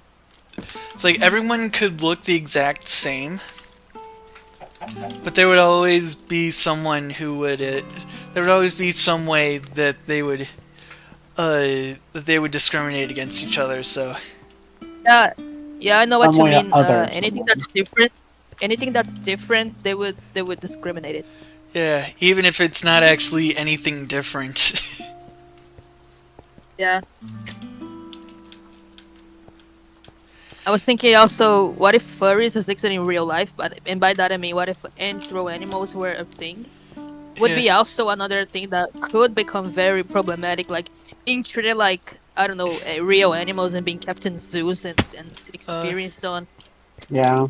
It's like everyone could look the exact same, but there would always be someone who would. There would always be some way that they would discriminate against each other. So. Yeah, I know what you Some way or mean. other, Anything that's different, they would discriminate it. Yeah, even if it's not actually anything different. Yeah. I was thinking also, what if furries existed in real life? And by that I mean, what if anthro animals were a thing? Would be also another thing that could become very problematic, like being treated like, I don't know, real animals and being kept in zoos and experienced on. Yeah.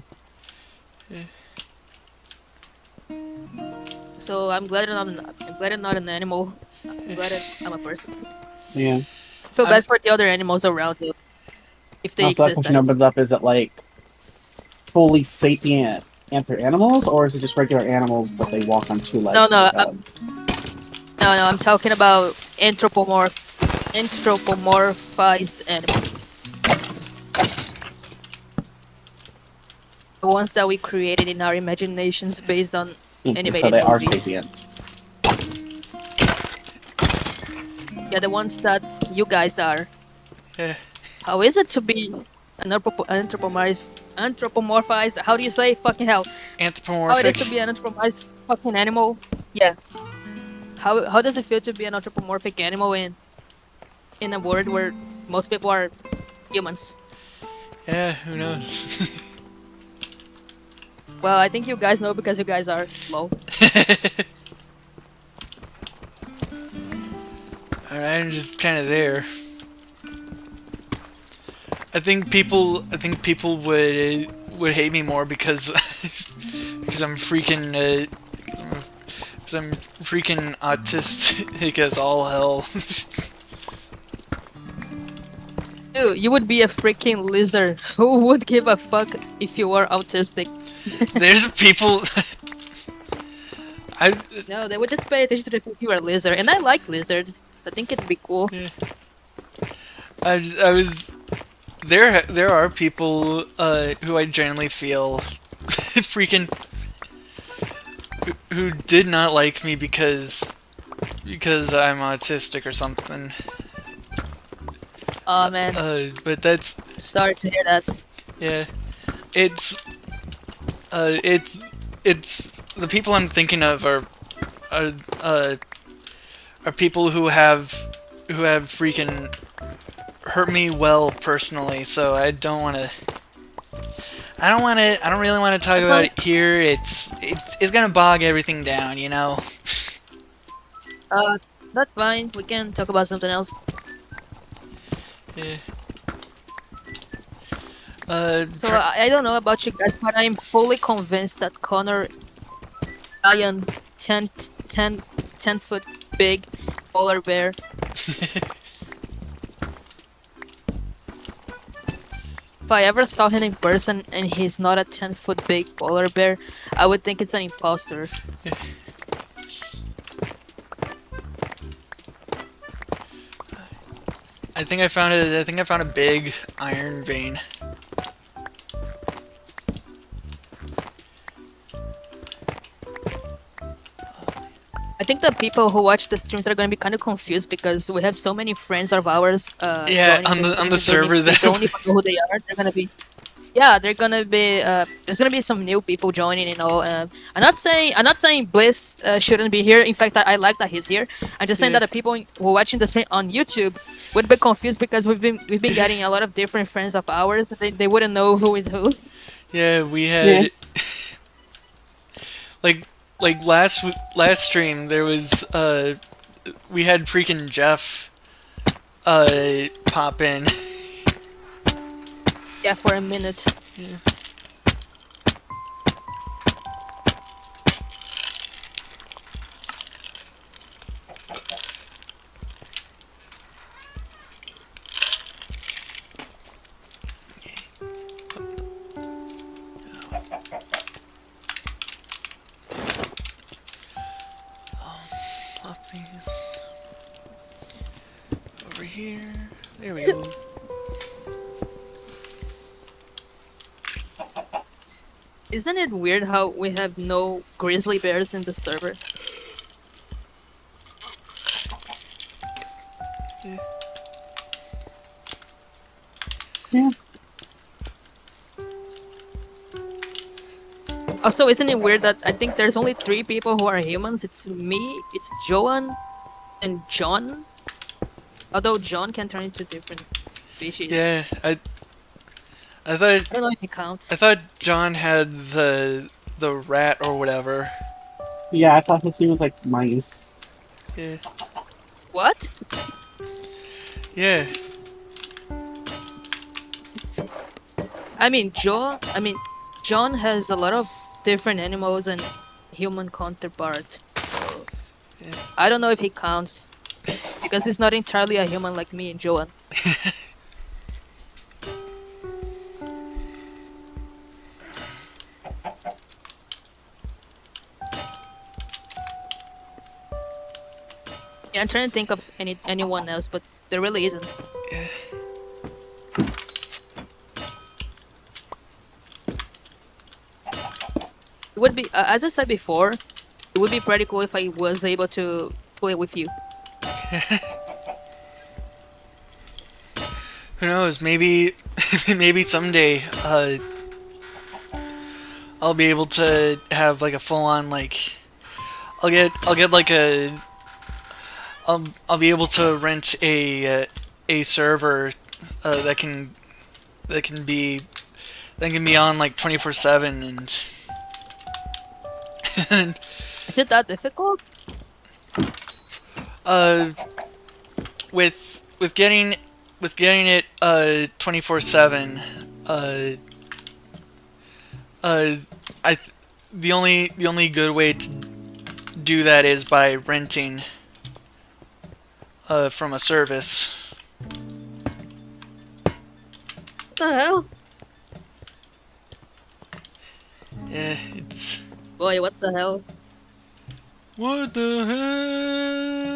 So I'm glad I'm not an animal. I'm glad I'm a person. Yeah. I feel bad for the other animals around you, if they Also, that exist. question That is. opens up: is it like fully sapient anther animals, or is it just regular animals but they walk on two legs? No, no, instead? No, I'm talking about anthropomorphized animals. The ones that we created in our imaginations based on animated so they are movies. sapient. Yeah, the ones that you guys are. Yeah. How is it to be an anthropomorphized? How do you say? Fucking hell. How it is to Anthropomorphic. be an anthropomorphized fucking animal? Yeah. How does it feel to be an anthropomorphic animal in a world where most people are humans? Yeah, who knows? Well, I think you guys know because you guys are low. Alright, I'm just kind of there. I think people would hate me more because because I'm freaking because I'm freaking autistic as all hell. Dude, you would be a freaking lizard. Who would give a fuck if you were autistic? There's people. No, they would just pay attention to the fact you are a lizard. And I like lizards, so I think it'd be cool. Yeah. I was there are people who I generally feel freaking who did not like me because I'm autistic or something. Oh man, But that's sorry to hear that. yeah. It's it's the people I'm thinking of are uh are people who have freaking hurt me well personally. So I don't want to. I don't really want to talk That's about fine. it here. It's gonna bog everything down, you know. Uh, that's fine. We can talk about something else. Yeah. So I don't know about you guys, but I'm fully convinced that Connor, giant, 10 foot big polar bear. If I ever saw him in person and he's not a 10-foot big polar bear, I would think it's an imposter. I think I found it. I think I found a big iron vein. I think the people who watch the streams are gonna be kind of confused because we have so many friends of ours Yeah, joining on the streams and server they that don't even know who they are. They're gonna be they're gonna be there's gonna be some new people joining, you know. I'm not saying Bliss shouldn't be here. In fact, I like that he's here. I'm just saying Yeah. that the people who are watching the stream on YouTube would be confused because we've been getting a lot of different friends of ours. They wouldn't know who is who. Yeah, we had like last stream there was we had freaking Jeff pop in. Yeah, for a minute. Plop these over here. There we go. Isn't it weird how we have no grizzly bears in the server? Yeah. Also, isn't it weird that I think there's only 3 people who are humans? It's me, it's Joan, and John. Although John can turn into different species. Yeah, I I thought don't know if it counts. John had the rat or whatever. Yeah, I thought his name was like mice. Yeah. What? Yeah. I mean, John has a lot of different animals and human counterpart. So Yeah. I don't know if he counts because he's not entirely a human like me and Joan. Yeah, I'm trying to think of anyone else, but there really isn't. Yeah. It would be, as I said before, it would be pretty cool if I was able to play with you. Who knows? Maybe maybe someday I'll be able to have like a full on like I'll get like a I'll be able to rent a server that can be on like 24/7 and Is it that difficult? uh with getting it 24/7 the only good way to do that is by renting from a service. What the hell? Yeah, it's Boy, what the hell? what the hell?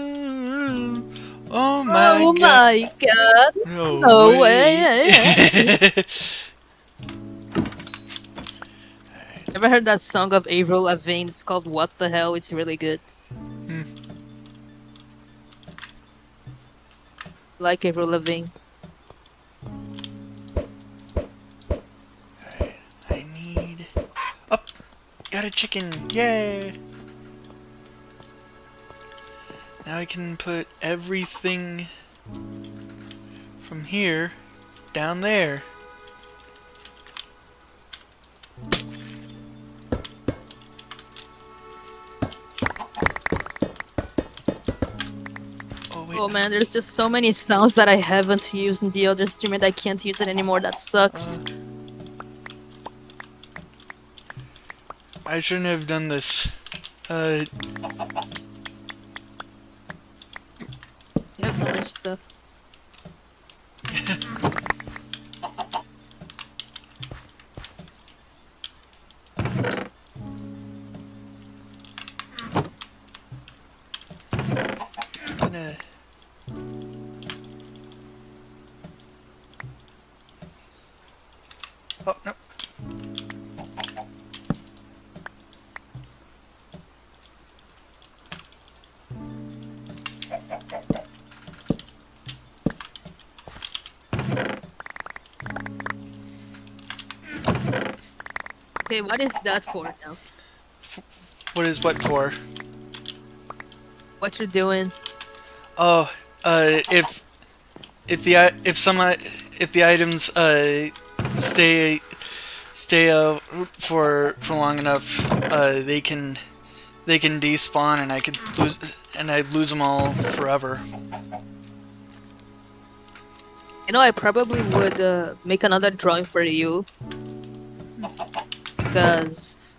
Oh my Oh god! my god! No, No way! way. Alright, Ever heard that song of Avril Lavigne? It's called "What the Hell." It's really good. Like Avril Lavigne. I need... Oh! Got a chicken! Yay! Now I can put everything from here down there. Oh, wait. Oh man, there's just so many sounds that I haven't used in the other stream and I can't use it anymore. That sucks. I shouldn't have done this. You have so much stuff. I'm gonna... Oh, no. Okay, what is that for now? What is what for? What you're doing? Oh, if the items stay for long enough, they can despawn and I'd lose them all forever. You know, I probably would make another drawing for you. Because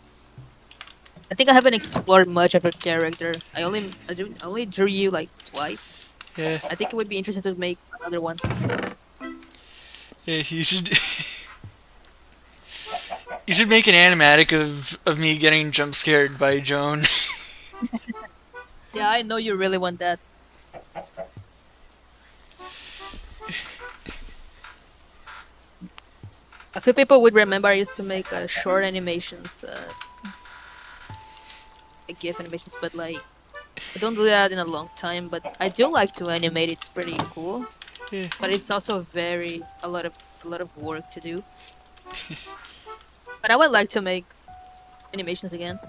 I think I haven't explored much of your character. I only drew you like twice. Yeah, I think it would be interesting to make another one. yeah, you should. You should make an animatic of me getting jump scared by Joan. Yeah, I know you really want that. A few people would remember I used to make short animations, like GIF animations, but like I don't do that in a long time. But I do like to animate. It's pretty cool, Yeah. but it's also a lot of work to do. But I would like to make animations again.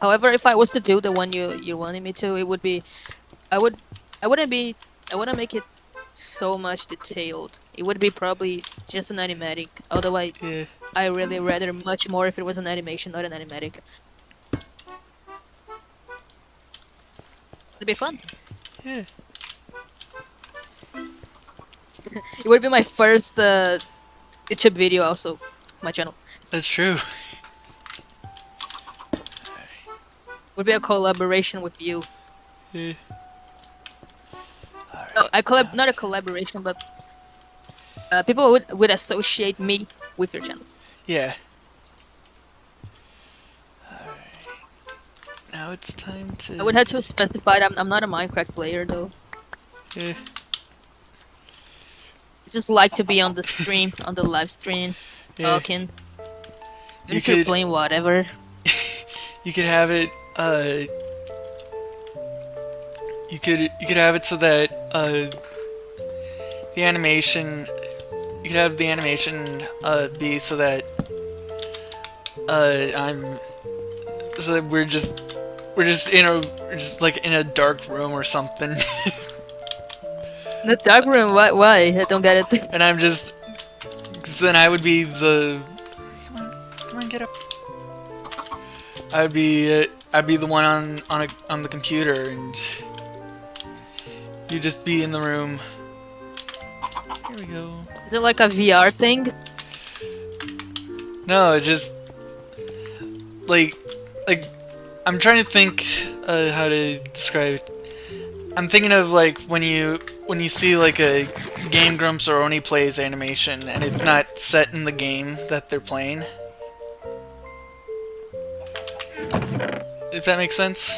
However, if I was to do the one you wanted me to, it would be I wouldn't make it so much detailed. It would be probably just an animatic. Although Yeah, I really rather much more if it was an animation, not an animatic. It'd be fun. yeah. It would be my first YouTube video also, my channel. That's true. Would be a collaboration with you. Yeah. No, not a collaboration, but people would associate me with your channel. Yeah. Alright. Now it's time to... I would have to specify that I'm not a Minecraft player though. Yeah. I just like to be on the stream, on the live stream, Yeah. talking. Even You if you're could- playing whatever. You could have it, you could have it so that, the animation... You could have the animation, be so that, so that we're just like in a dark room or something. In the dark room, why? I don't get it. And I'm just... Cause then I would be the... Come on, get up. I'd be the one on the computer, and you'd just be in the room. Here we go. Is it like a VR thing? No, just like I'm trying to think how to describe it. I'm thinking of like when you see like a Game Grumps or Oni Plays animation and it's not set in the game that they're playing. If that makes sense.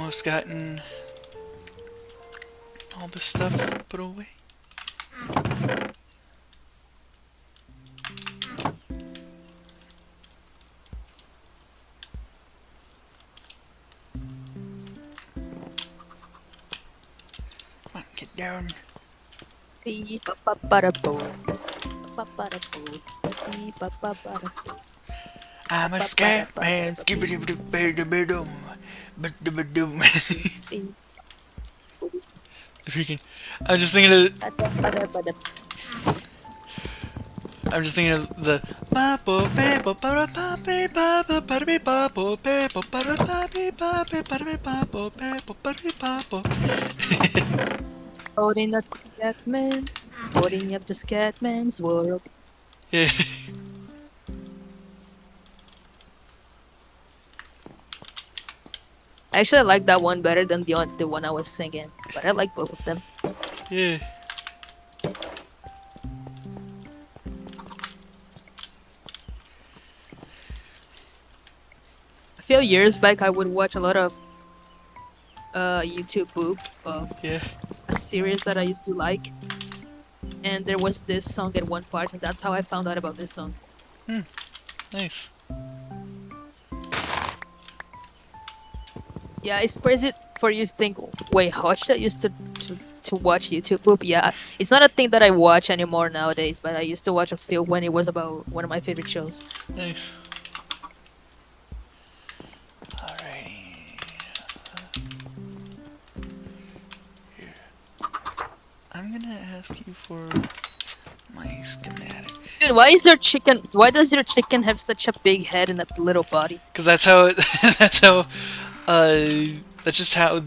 almost gotten all this stuff put away. Come on, get down. I'm a scat man. Skibidi-bidi-bidi-bidi-dum. Bidi-bidi-dum. Freaking. I'm just thinking of the Holding up Scatman, holding up the Scatman's world. yeah. Actually, I like that one better than the one I was singing, but I like both of them. Yeah. A few years back, I would watch a lot of YouTube boop of Yeah. a series that I used to like, and there was this song at one part, and that's how I found out about this song. Nice. Yeah, it's crazy for you to think, wait, Hotshot used to watch YouTube poop? Yeah, it's not a thing that I watch anymore nowadays, but I used to watch a few when it was about one of my favorite shows. Nice. Alrighty. Here. I'm gonna ask you for my schematic. Dude, why does your chicken have such a big head and a little body? Cause that's how that's how that's just how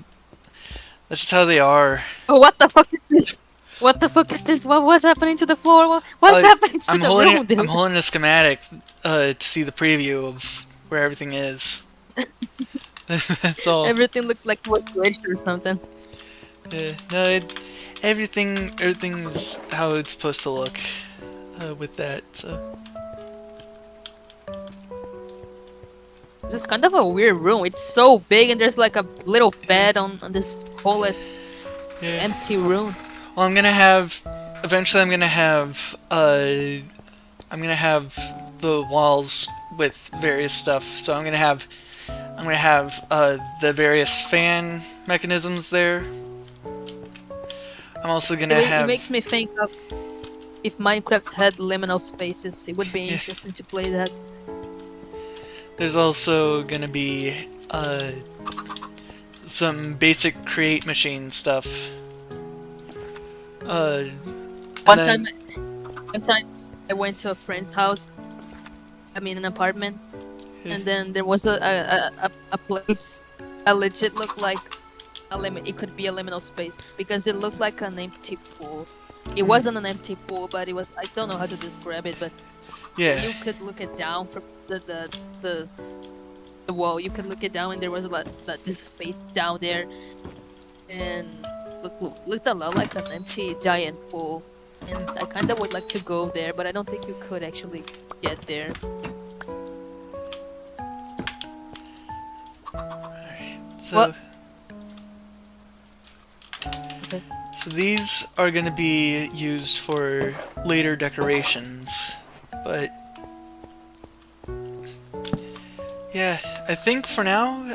they are. Oh, what the fuck is this? What the fuck is this? What's happening to the floor? What's happening to the room, dude? I'm holding a schematic to see the preview of where everything is. That's all. Everything looked like it was glitched or something. Yeah, no, everything is how it's supposed to look with that. So. This is kind of a weird room. It's so big and there's like a little bed on this whole empty room. Well, eventually I'm gonna have the walls with various stuff. So I'm gonna have the various fan mechanisms there. I'm also gonna It makes me think of if Minecraft had liminal spaces. It would be Yeah. interesting to play that. There's also gonna be some basic create machine stuff. One time I went to a friend's house. I mean, an apartment, Yeah. and then there was a place. A legit looked like a limit. It could be a liminal space because it looked like an empty pool. It wasn't an empty pool, but it was. I don't know how to describe it, but Yeah. you could look it down from the wall. You could look it down, and there was this space down there, and looked a lot like an empty giant pool. And I kind of would like to go there, but I don't think you could actually get there. So, What? Okay. so these are going to be used for later decorations, but yeah, I think for now,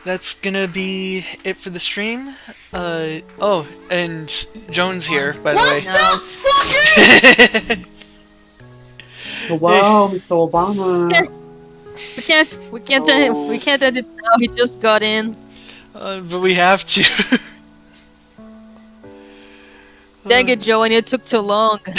that's gonna be it for the stream. Oh, and Joan's here, by the way. No, Wow, Mr. Obama. we can't end it now. He just got in. But we have to. Dang it, Joe, and it took too long. What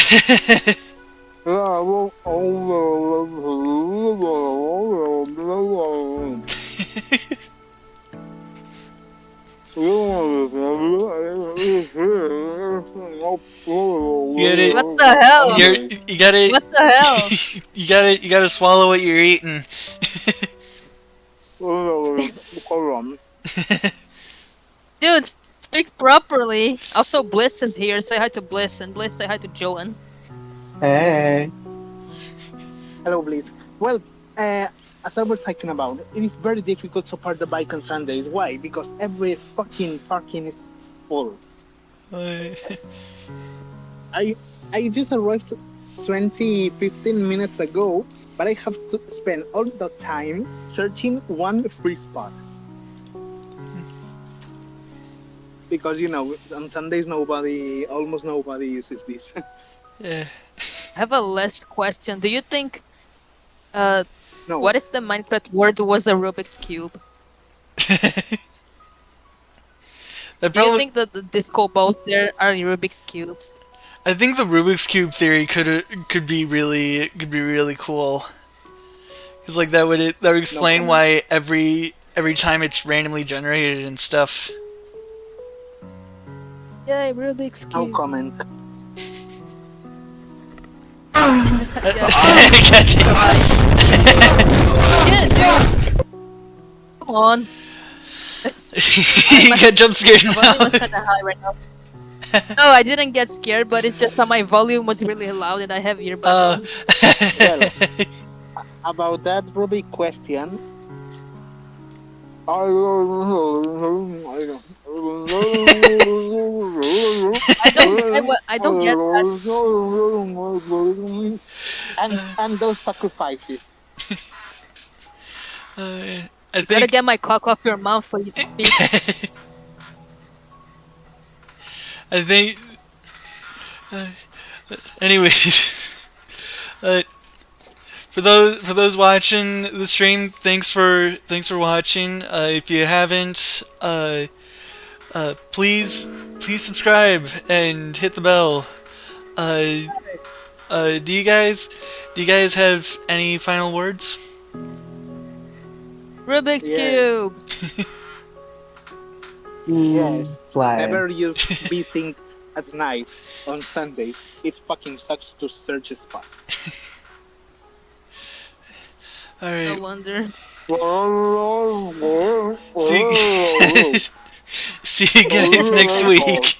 the hell? You gotta. What the hell? you gotta swallow what you're eating. Dude, speak properly. Also, Bliss is here. Say hi to Bliss, and Bliss say hi to Joan. Hey. Hello, Bliss. Well, as I was talking about, it is very difficult to park the bike on Sundays. Why? Because every fucking parking is full. Uh, I I just arrived 15 minutes ago, but I have to spend all the time searching one free spot. Because on Sundays almost nobody uses this. yeah. I have a last question. Do you think uh No, what if the Minecraft world was a Rubik's Cube? That Do you probably. think that the disco balls there are Rubik's cubes? I think the Rubik's cube theory could be really cool. Cause like that would explain comment. why every time it's randomly generated and stuff. Yay, Rubik's no cube. comment. Yeah. God damn. Yeah, dude. Come on. You got jump scared My now. volume was kind of high right now. No, I didn't get scared, but it's just that my volume was really loud and I have earbuds on. Well, about that Rubik question, I don't get that. and those sacrifices. I Gotta think. get my cock off your mouth for you to speak. I think. Anyways, for those watching the stream, thanks for watching. If you haven't, please subscribe and hit the bell. Do you guys have any final words? Rubik's Yeah. cube. Yes. Slide. Never use beating at night on Sundays. It fucking sucks to search a spot. All No right. wonder. See you guys next week.